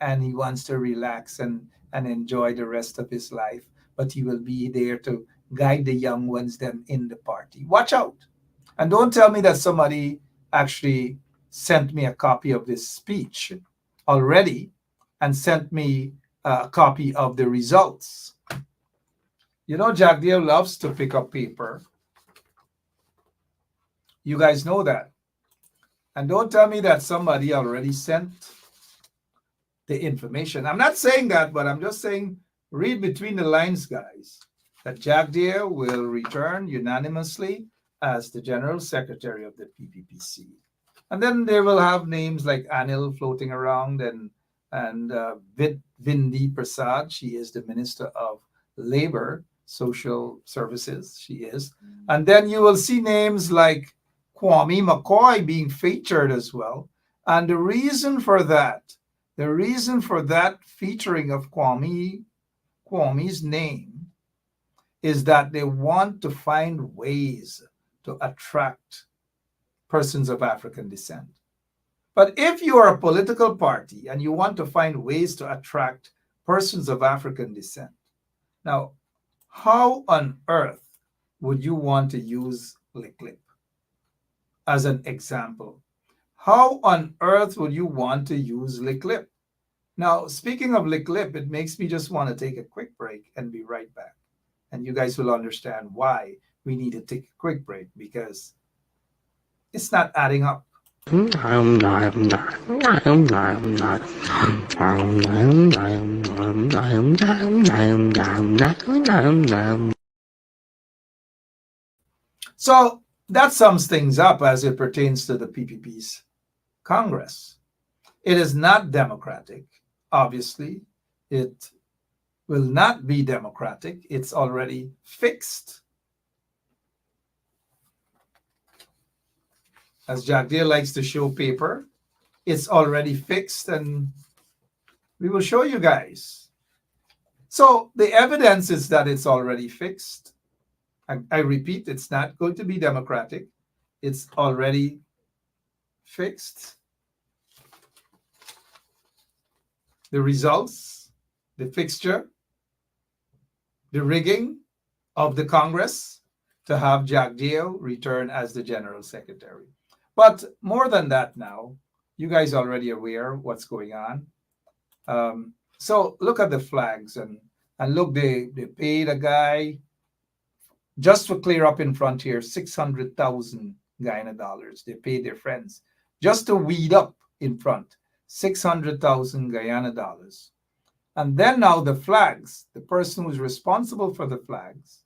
And he wants to relax and enjoy the rest of his life. But he will be there to guide the young ones them in the party. Watch out. And don't tell me that somebody actually sent me a copy of this speech already and sent me a copy of the results. You know, Jack Dale loves to pick up paper. You guys know that. And don't tell me that somebody already sent the information. I'm not saying that, but I'm just saying, read between the lines, guys, that Jack Dale will return unanimously as the General Secretary of the PPPC. And then they will have names like Anil floating around and Vindi Prasad. She is the Minister of Labor, Social Services. She is. And then you will see names like Kwame McCoy being featured as well. And the reason for that featuring of Kwame's name is that they want to find ways to attract persons of African descent. But if you are a political party and you want to find ways to attract persons of African descent, now, how on earth would you want to use Lick Lip as an example? How on earth would you want to use Lick Lip? Now, speaking of Lick Lip, it makes me just want to take a quick break and be right back. And you guys will understand why we need to take a quick break, because it's not adding up. So that sums things up as it pertains to the PPP's Congress. It is not democratic. Obviously, it will not be democratic. It's already fixed. As Jack Dale likes to show paper, it's already fixed, and we will show you guys. So the evidence is that it's already fixed. I repeat, it's not going to be democratic. It's already fixed. The results, the fixture, the rigging of the Congress to have Jack Dale return as the General Secretary. But more than that now, you guys already aware what's going on. So look at the flags, and look, they paid a guy, just to clear up in front here, 600,000 Guyana dollars. They paid their friends just to weed up in front, 600,000 Guyana dollars. And then now the flags, the person who is responsible for the flags,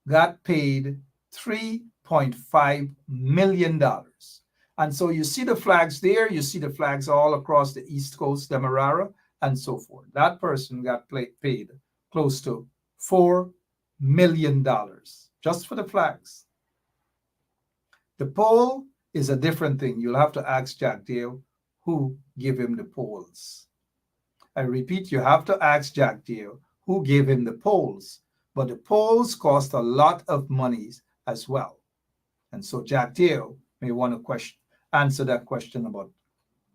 got paid $3.5 million. And so you see the flags there, you see the flags all across the East Coast, Demerara, and so forth. That person got paid close to $4 million just for the flags. The pole is a different thing. You'll have to ask Jack Dale who gave him the poles. I repeat, you have to ask Jack Dale who gave him the poles. But the poles cost a lot of money as well. And so Jack Dale may want to answer that question about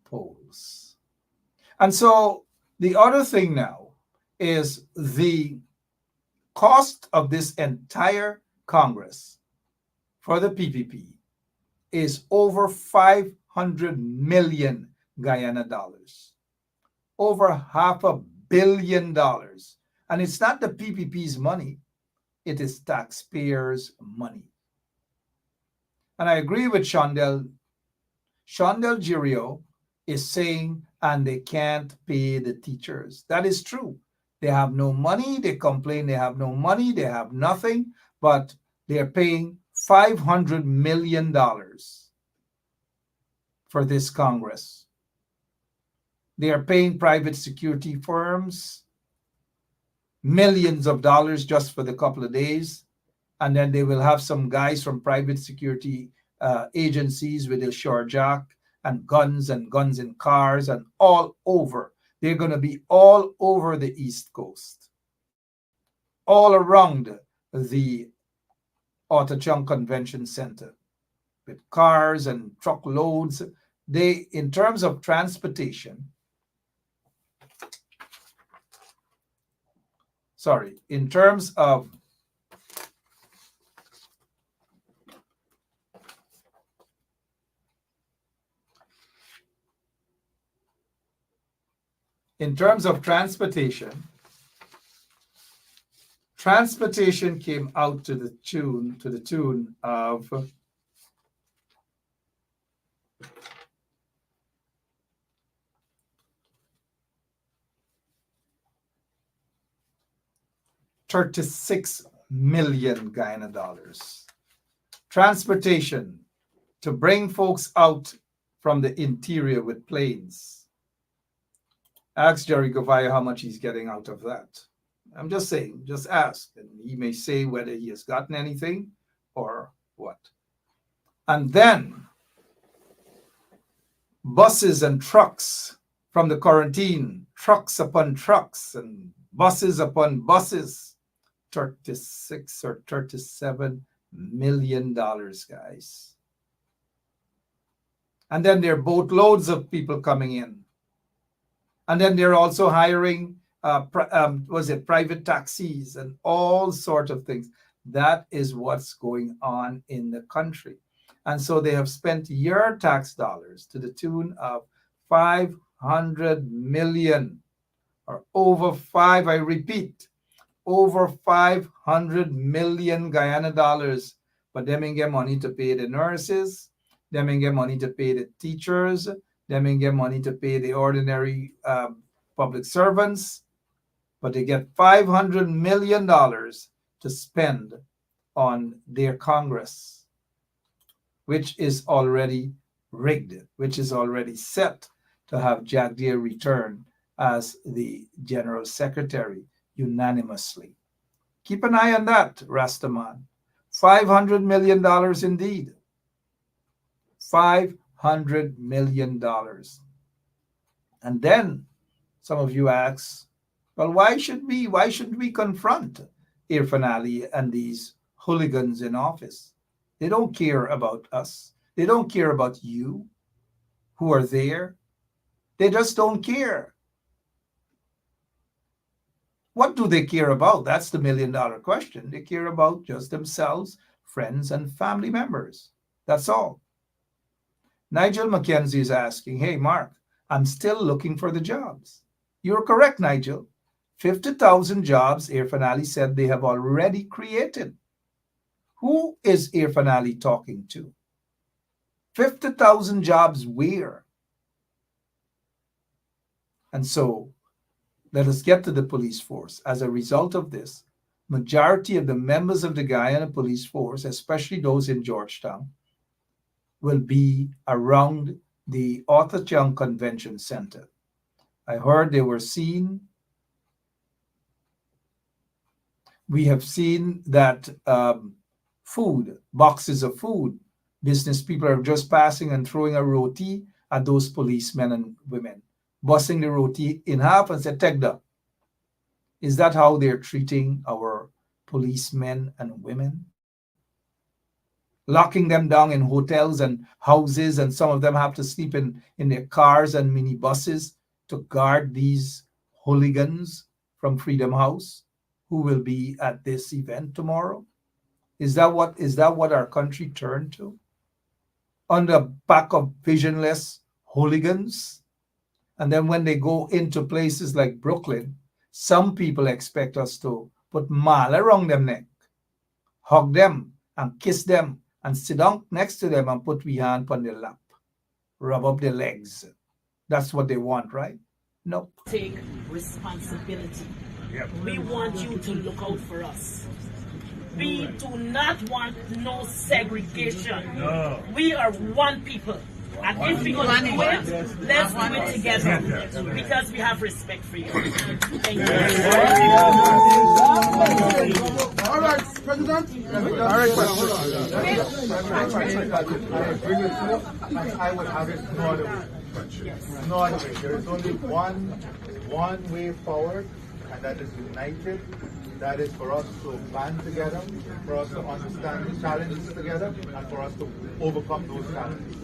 poles. And so the other thing now is the cost of this entire Congress for the PPP is over 500 million Guyana dollars, over $500 million. And it's not the PPP's money, it is taxpayers' money. And I agree with Shondell. Shondell Girio is saying, and they can't pay the teachers. That is true. They have no money. They complain they have no money. They have nothing, but they're paying $500 million for this Congress. They are paying private security firms millions of dollars just for the couple of days. And then they will have some guys from private security agencies with a Shorjack and guns in cars and all over. They're going to be all over the East Coast, all around the Otachung Convention Center with cars and truckloads. They, in terms of transportation, in terms of transportation came out to the tune of $36 million Guyana dollars. Transportation to bring folks out from the interior with planes. Ask Jerry Govaya how much he's getting out of that. I'm just saying, just ask. And he may say whether he has gotten anything or what? And then buses and trucks from the quarantine, trucks upon trucks and buses upon buses, $36 or $37 million, guys. And then there are boatloads of people coming in. And then they're also hiring, private taxis and all sorts of things. That is what's going on in the country. And so they have spent your tax dollars to the tune of 500 million or over five, I repeat, over 500 million Guyana dollars. But them ain't get money to pay the nurses, them ain't get money to pay the teachers, them ain't get money to pay the ordinary public servants, but they get $500 million to spend on their Congress, which is already rigged, which is already set to have Jack Deere return as the General Secretary unanimously. Keep an eye on that, Rastaman. $500 million indeed. $500 million. And then some of you ask, well, why should we confront Irfan Ali and these hooligans in office? They don't care about us. They don't care about you who are there. They just don't care. What do they care about? That's the million-dollar question. They care about just themselves, friends, and family members. That's all. Nigel McKenzie is asking, hey, Mark, I'm still looking for the jobs. You're correct, Nigel. 50,000 jobs, Irfan Ali said they have already created. Who is Irfan Ali talking to? 50,000 jobs where? And so let us get to the police force. As a result of this, majority of the members of the Guyana police force, especially those in Georgetown, will be around the Arthur Young Convention Center. I heard they were seen. We have seen that food, boxes of food, business people are just passing and throwing a roti at those policemen and women, busting the roti in half and say, take that. Is that how they're treating our policemen and women? Locking them down in hotels and houses, and some of them have to sleep in their cars and minibuses to guard these hooligans from Freedom House who will be at this event tomorrow? Is that what our country turned to? On the back of visionless hooligans? And then when they go into places like Brooklyn, some people expect us to put mala around them neck, hug them and kiss them and sit down next to them and put we hand on their lap, rub up their legs. That's what they want, right? Nope. Take responsibility. Yep. We want you to look out for us. We do not want no segregation. No. We are one people. And if we're going to do it, let's do it together. Because we have respect for you. Thank you. All right, President. All right, I agree with you, and I would have it no other way. No other way. There is only one way forward, and that is united. That is for us to band together, for us to understand the challenges together, and for us to overcome those challenges.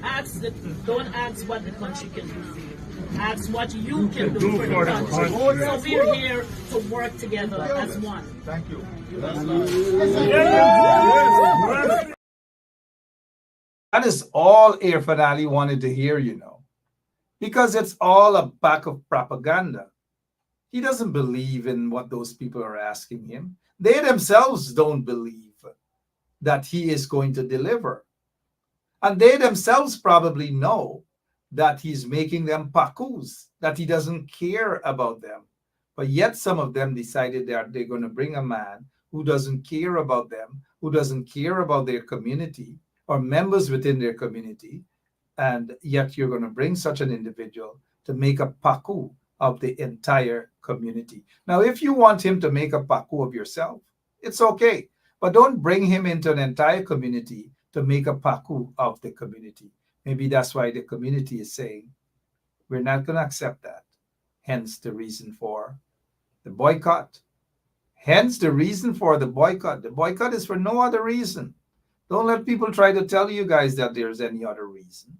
Don't ask what the country can do for you. Ask what you can do for the country. So we're here to work together as one. Thank you. That is all Irfan Ali wanted to hear, because it's all a pack of propaganda. He doesn't believe in what those people are asking him. They themselves don't believe that he is going to deliver. And they themselves probably know that he's making them pakus, that he doesn't care about them. But yet some of them decided that they're going to bring a man who doesn't care about them, who doesn't care about their community or members within their community. And yet you're going to bring such an individual to make a paku of the entire community. Now, if you want him to make a paku of yourself, it's okay. But don't bring him into an entire community to make a paku of the community. Maybe that's why the community is saying, we're not going to accept that. Hence the reason for the boycott. Hence the reason for the boycott. The boycott is for no other reason. Don't let people try to tell you guys that there's any other reason.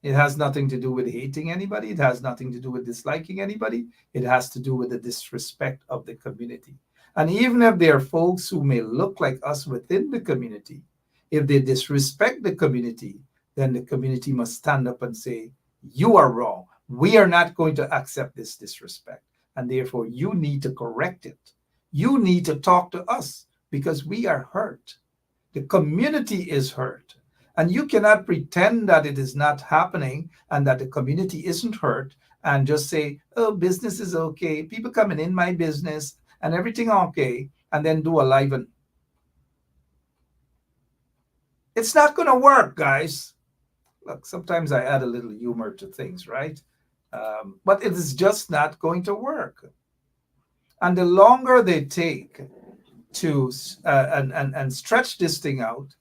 It has nothing to do with hating anybody. It has nothing to do with disliking anybody. It has to do with the disrespect of the community. And even if there are folks who may look like us within the community, if they disrespect the community, then the community must stand up and say, you are wrong. We are not going to accept this disrespect. And therefore, you need to correct it. You need to talk to us because we are hurt. The community is hurt. And you cannot pretend that it is not happening and that the community isn't hurt and just say, oh, business is okay. People coming in my business and everything okay, and then do a live. It's not going to work, guys. Look, sometimes I add a little humor to things, right? But it is just not going to work. And the longer they take to and stretch this thing out,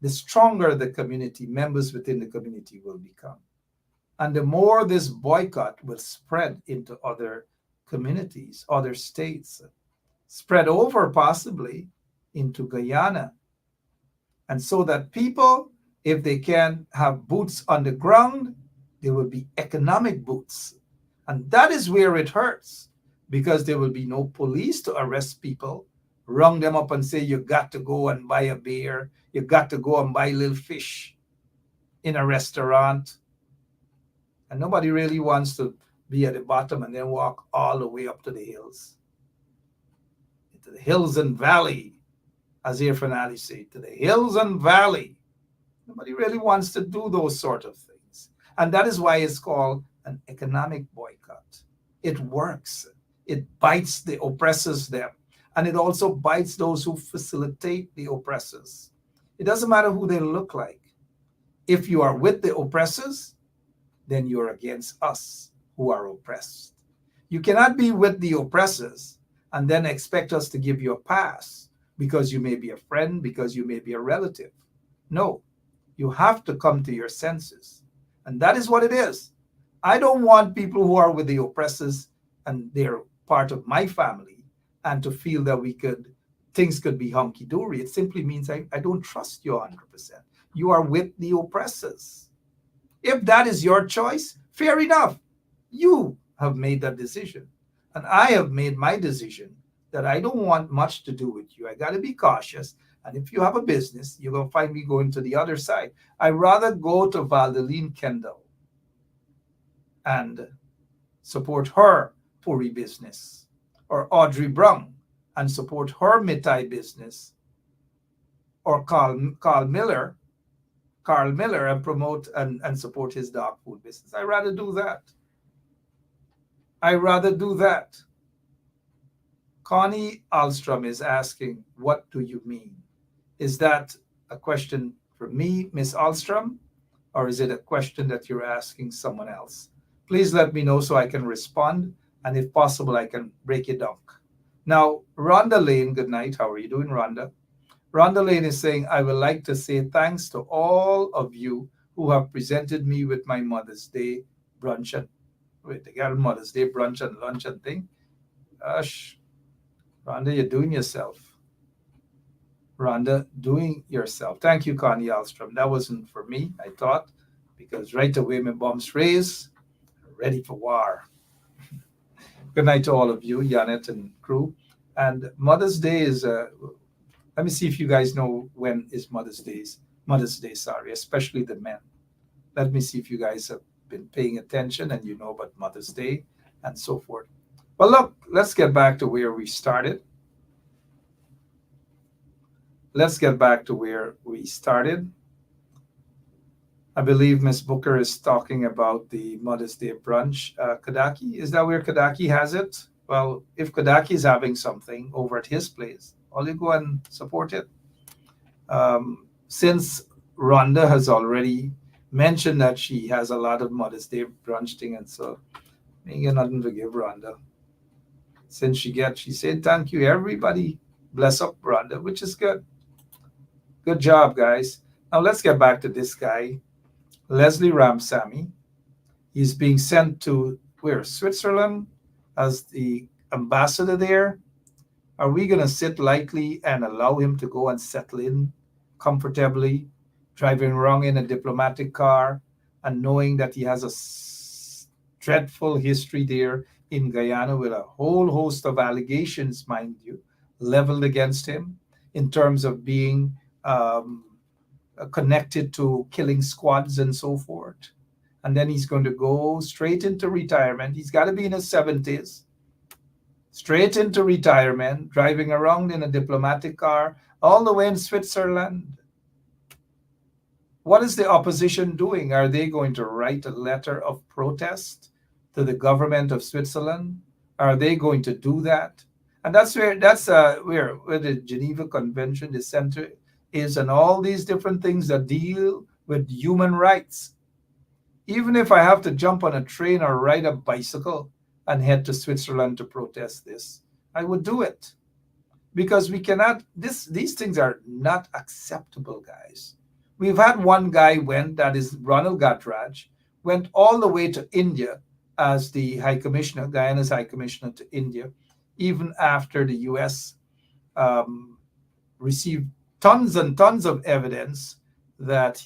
the stronger the community, members within the community will become. And the more this boycott will spread into other communities, other states, spread over possibly into Guyana. And so that people, if they can have boots on the ground, there will be economic boots. And that is where it hurts, because there will be no police to arrest people, rung them up and say, you got to go and buy a beer, you got to go and buy a little fish in a restaurant. And nobody really wants to be at the bottom and then walk all the way up to the hills. To the hills and valley, as Irfanali said, to the hills and valley. Nobody really wants to do those sort of things. And that is why it's called an economic boycott. It works. It bites the oppressors there. And it also bites those who facilitate the oppressors. It doesn't matter who they look like. If you are with the oppressors, then you're against us who are oppressed. You cannot be with the oppressors and then expect us to give you a pass because you may be a friend, because you may be a relative. No, you have to come to your senses. And that is what it is. I don't want people who are with the oppressors and they're part of my family and to feel that things could be hunky-dory. It simply means I don't trust you 100%. You are with the oppressors. If that is your choice, fair enough. You have made that decision. And I have made my decision that I don't want much to do with you. I got to be cautious. And if you have a business, you're going to find me going to the other side. I'd rather go to Valdeline Kendall and support her Puri business, or Audrey Brown and support her Mitai business, or Carl Miller and promote and support his dog food business. I'd rather do that. Connie Alstrom is asking, what do you mean? Is that a question for me, Miss Alstrom, or is it a question that you're asking someone else? Please let me know so I can respond, and if possible, I can break it down. Now, Rhonda Lane, good night. How are you doing, Rhonda? Rhonda Lane is saying, I would like to say thanks to all of you who have presented me with my Mother's Day brunch and Mother's Day brunch and lunch and thing. Gosh, Rhonda, you're doing yourself. Rhonda, doing yourself. Thank you, Connie Alstrom. That wasn't for me, I thought, because right away my bombs raised, ready for war. Good night to all of you, Janet and crew. And Mother's Day is, let me see if you guys know when is Mother's Day, especially the men. Let me see if you guys have been paying attention and you know about Mother's Day and so forth. Well, look, let's get back to where we started. I believe Ms. Booker is talking about the Mother's Day brunch. Kadaki, is that where Kadaki has it? Well, if Kadaki is having something over at his place, all you go and support it. Since Rhonda has already mentioned that she has a lot of Mother's Day brunch thing, and so ain't got nothing to give Rhonda. Since she said thank you, everybody bless up Rwanda, which is good. Good job, guys. Now let's get back to this guy, Leslie Ramsamy. He's being sent to where? Switzerland as the ambassador there. Are we going to sit lightly and allow him to go and settle in comfortably, driving around in a diplomatic car and knowing that he has a dreadful history there in Guyana with a whole host of allegations, mind you, leveled against him in terms of being connected to killing squads and so forth? And then he's going to go straight into retirement. He's got to be in his 70s. Straight into retirement, driving around in a diplomatic car all the way in Switzerland. What is the opposition doing? Are they going to write a letter of protest to the government of Switzerland? Are they going to do that? And that's where the Geneva Convention, the center is, and all these different things that deal with human rights. Even if I have to jump on a train or ride a bicycle and head to Switzerland to protest this, I would do it. Because we cannot, these things are not acceptable, guys. We've had one guy that is Ronald Gatraj, went all the way to India as the High Commissioner, Guyana's High Commissioner to India, even after the U.S. Received tons and tons of evidence that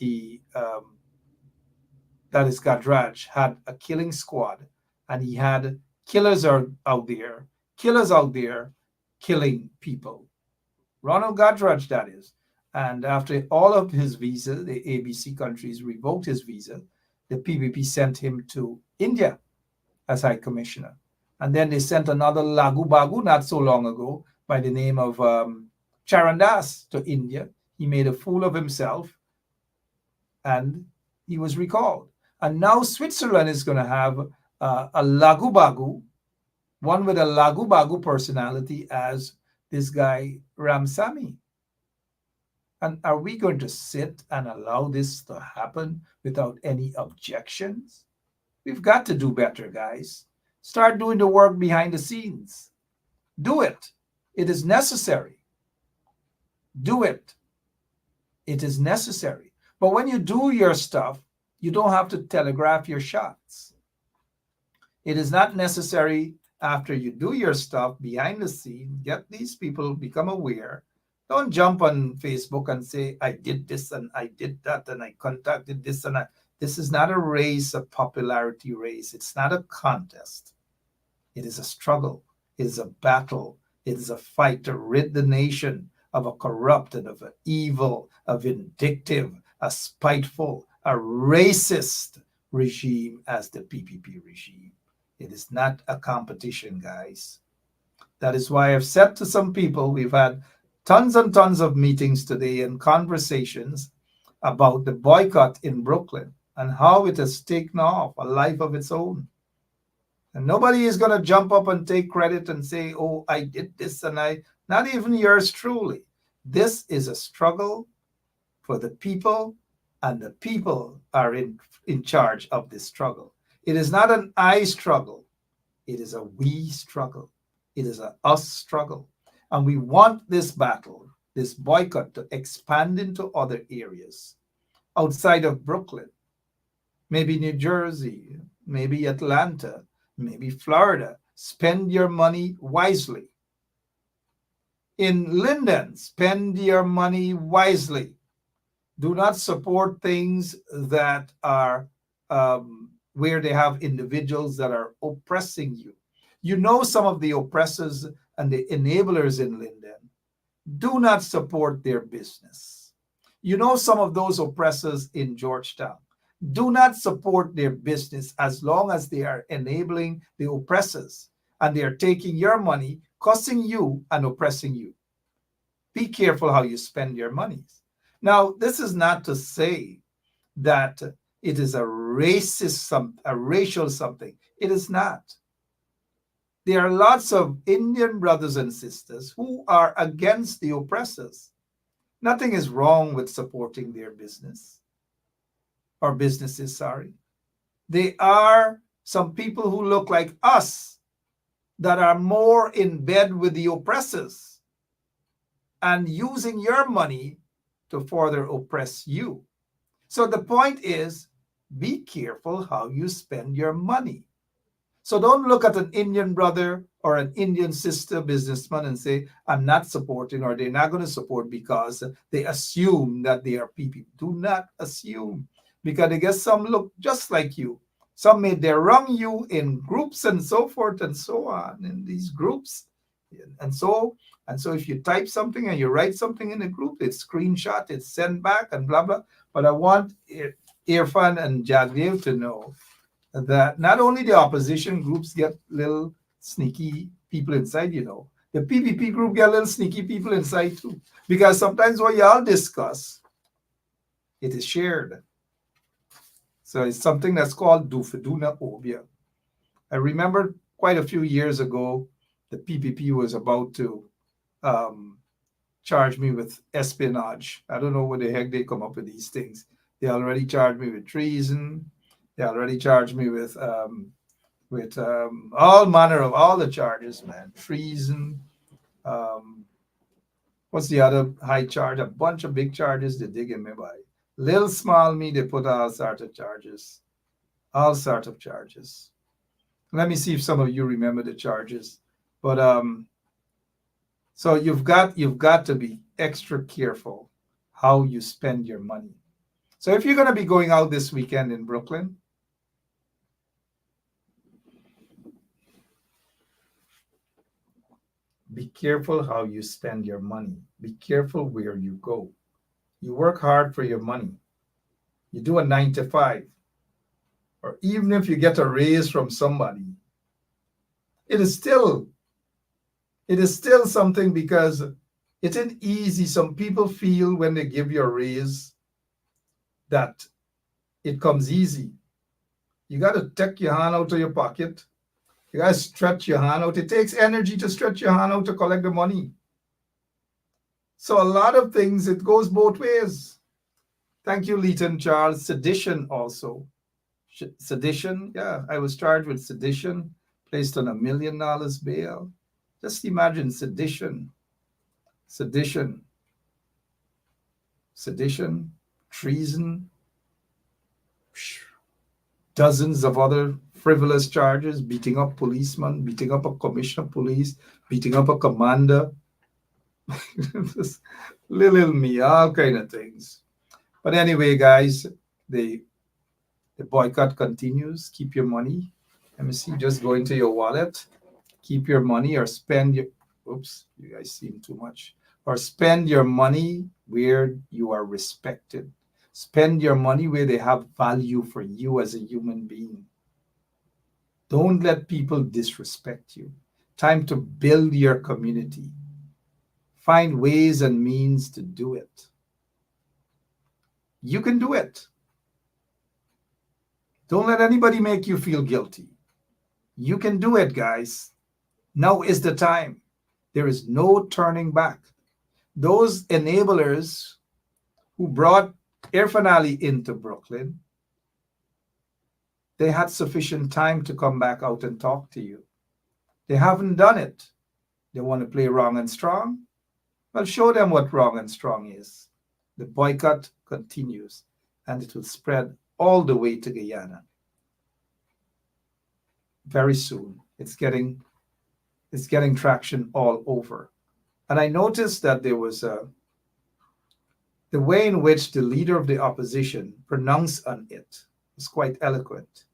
that is Gatraj had a killing squad, and he had killers out there killing people. Ronald Gatraj, that is. And after all of his visa, the ABC countries revoked his visa, the PPP sent him to India as High Commissioner. And then they sent another Lagu Bagu not so long ago by the name of Charandas to India. He made a fool of himself and he was recalled. And now Switzerland is going to have a Lagu Bagu, one with a Lagu Bagu personality as this guy Ramsamy. And are we going to sit and allow this to happen without any objections? We've got to do better, guys. Start doing the work behind the scenes. Do it. It is necessary. Do it. It is necessary. But when you do your stuff, you don't have to telegraph your shots. It is not necessary after you do your stuff behind the scene, get these people, become aware. Don't jump on Facebook and say, I did this and I did that and I contacted this and I. This is not a race, a popularity race. It's not a contest. It is a struggle. It is a battle. It is a fight to rid the nation of a corrupted, of an evil, a vindictive, a spiteful, a racist regime as the PPP regime. It is not a competition, guys. That is why I've said to some people, we've had tons and tons of meetings today and conversations about the boycott in Brooklyn and how it has taken off a life of its own. And nobody is going to jump up and take credit and say, oh, I did this and not even yours truly. This is a struggle for the people, and the people are in charge of this struggle. It is not an I struggle. It is a we struggle. It is a us struggle. And we want this battle, this boycott, to expand into other areas outside of Brooklyn. Maybe New Jersey, maybe Atlanta, maybe Florida. Spend your money wisely. In Linden, spend your money wisely. Do not support things that are where they have individuals that are oppressing you. You know some of the oppressors and the enablers in Linden. Do not support their business. You know some of those oppressors in Georgetown. Do not support their business as long as they are enabling the oppressors and they are taking your money, costing you and oppressing you. Be careful how you spend your monies. Now, this is not to say that it is a racist, a racial something. It is not. There are lots of Indian brothers and sisters who are against the oppressors. Nothing is wrong with supporting their business or businesses, sorry. They are some people who look like us that are more in bed with the oppressors. and using your money to further oppress you. So the point is, be careful how you spend your money. So don't look at an Indian brother or an Indian sister businessman and say, I'm not supporting, or they're not going to support because they assume that they are PPP. Do not assume, because I guess some look just like you. Some may they wrong you in groups and so forth and so on in these groups. And so if you type something and you write something in a group, it's screenshot, it's sent back and blah, blah. But I want Irfan and Jagdev to know that not only the opposition groups get little sneaky people inside, the PPP group get little sneaky people inside too. Because sometimes what y'all discuss, it is shared. So it's something that's called dufeduna obia. I remember quite a few years ago, the PPP was about to charge me with espionage. I don't know where the heck they come up with these things. They already charged me with treason. They already charged me with all manner of all the charges, man. Treason. What's the other high charge? A bunch of big charges they dig in me by. Little small me, they put all sorts of charges. All sorts of charges. Let me see if some of you remember the charges. But so you've got to be extra careful how you spend your money. So if you're going to be going out this weekend in Brooklyn, be careful how you spend your money. Be careful where you go. You work hard for your money. You do a 9 to 5. Or even if you get a raise from somebody, it is still something, because it isn't easy. Some people feel when they give you a raise that it comes easy. You got to take your hand out of your pocket. You got to stretch your hand out. It takes energy to stretch your hand out to collect the money. So a lot of things, it goes both ways. Thank you, Leighton Charles. Sedition also. Sedition, yeah, I was charged with sedition, placed on $1 million bail. Just imagine sedition, treason, dozens of other frivolous charges, beating up policemen, beating up a commissioner of police, beating up a commander, little me, all kind of things. But anyway, guys, the boycott continues. Keep your money. Let me see, just go into your wallet, keep your money, or spend your, oops, you guys seem too much, or spend your money where you are respected. Spend your money where they have value for you as a human being. Don't let people disrespect you. Time to build your community. Find ways and means to do it. You can do it. Don't let anybody make you feel guilty. You can do it, guys. Now is the time. There is no turning back. Those enablers who brought Irfan Ali into Brooklyn, they had sufficient time to come back out and talk to you. They haven't done it. They want to play wrong and strong? Well, show them what wrong and strong is. The boycott continues, and it will spread all the way to Guyana. Very soon. It's getting traction all over. And I noticed that there was the way in which the leader of the opposition pronounced on it was quite eloquent,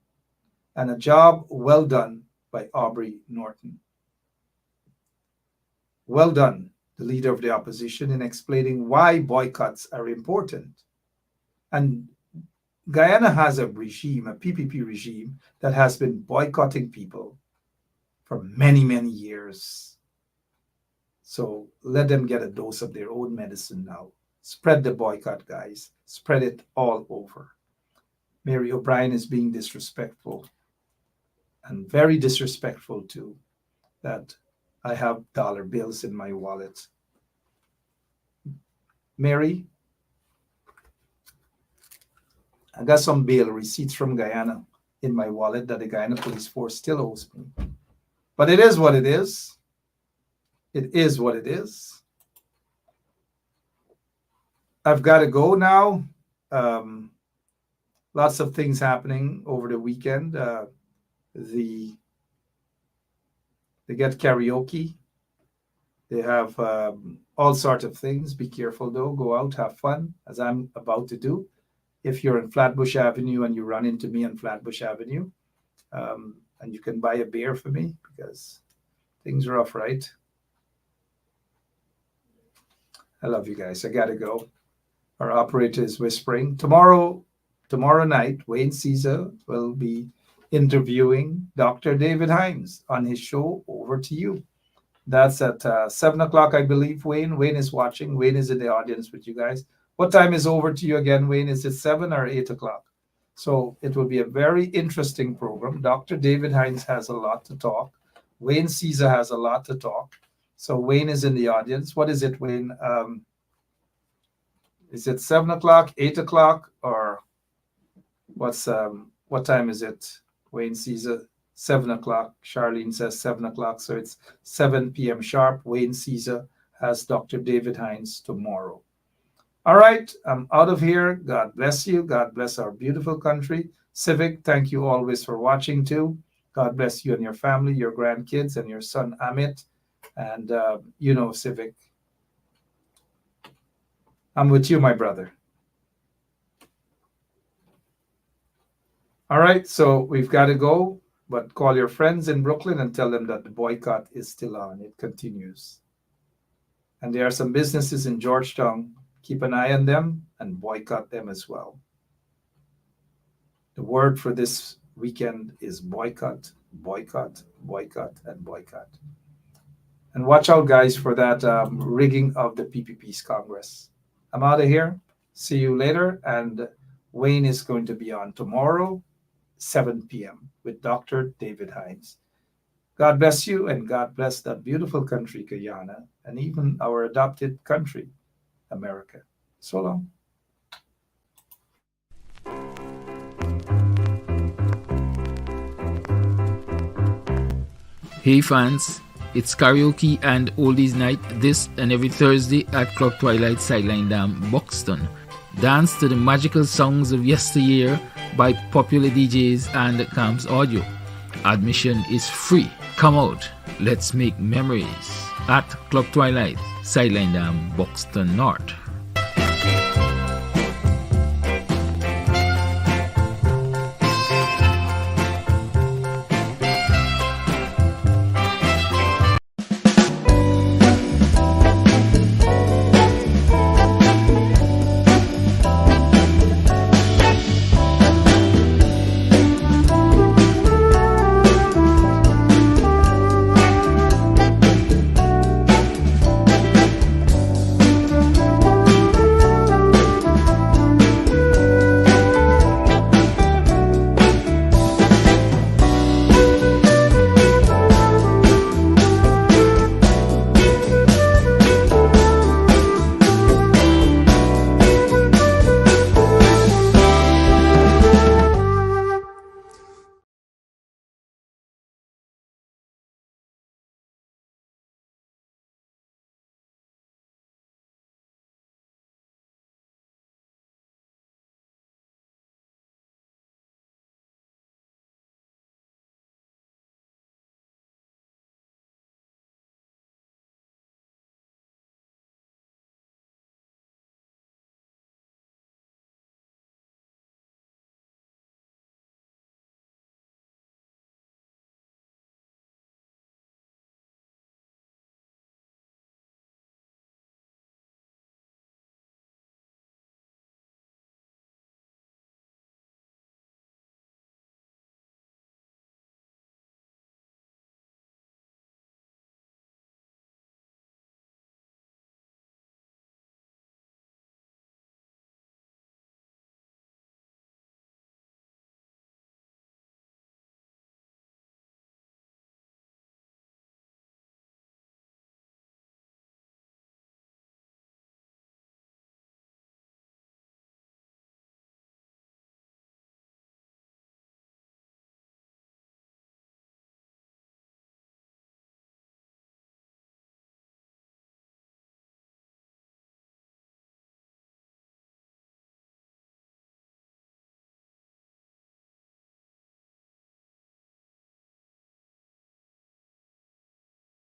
and a job well done by Aubrey Norton. Well done, the leader of the opposition, in explaining why boycotts are important. And Guyana has a regime, a PPP regime, that has been boycotting people for many, many years. So let them get a dose of their own medicine now. Spread the boycott, guys. Spread it all over. Mary O'Brien is being disrespectful, and very disrespectful too, that I have dollar bills in my wallet. Mary, I got some bail receipts from Guyana in my wallet that the Guyana Police Force still owes me. But it is what it is. It is what it is. I've got to go now. Lots of things happening over the weekend. They get karaoke. They have all sorts of things. Be careful though. Go out, have fun, as I'm about to do. If you're in Flatbush Avenue and you run into me on Flatbush Avenue, and you can buy a beer for me because things are rough, right? I love you guys. I gotta go. Our operator is whispering. Tomorrow night, Wayne Caesar will be interviewing Dr. David Hines on his show Over to You. That's at 7 o'clock, I believe, Wayne. Wayne is watching. Wayne is in the audience with you guys. What time is Over to You again, Wayne? Is it 7 or 8 o'clock? So it will be a very interesting program. Dr. David Hines has a lot to talk. Wayne Caesar has a lot to talk. So Wayne is in the audience. What is it, Wayne? Is it 7 o'clock, 8 o'clock, or what time is it, Wayne Caesar? 7 o'clock. Charlene says 7 o'clock. So it's 7 p.m. sharp. Wayne Caesar has Dr. David Hines tomorrow. All right, I'm out of here. God bless you. God bless our beautiful country. Civic, thank you always for watching too. God bless you and your family, your grandkids, and your son Amit. And Civic, I'm with you, my brother. All right, so we've got to go, but call your friends in Brooklyn and tell them that the boycott is still on. It continues. And there are some businesses in Georgetown. Keep an eye on them and boycott them as well. The word for this weekend is boycott, boycott, boycott, and boycott. And watch out, guys, for that rigging of the PPP's Congress. I'm out of here. See you later. And Wayne is going to be on tomorrow, 7 p.m. with Dr. David Hines. God bless you, and God bless that beautiful country, Guyana, and even our adopted country, America. So long. Hey fans, it's karaoke and oldies night this and every Thursday at Club Twilight Sideline Dam, Buxton. Dance to the magical songs of yesteryear by popular DJs and Camps Audio. Admission is free. Come out, let's make memories at Club Twilight Sideline Dam, Buxton North.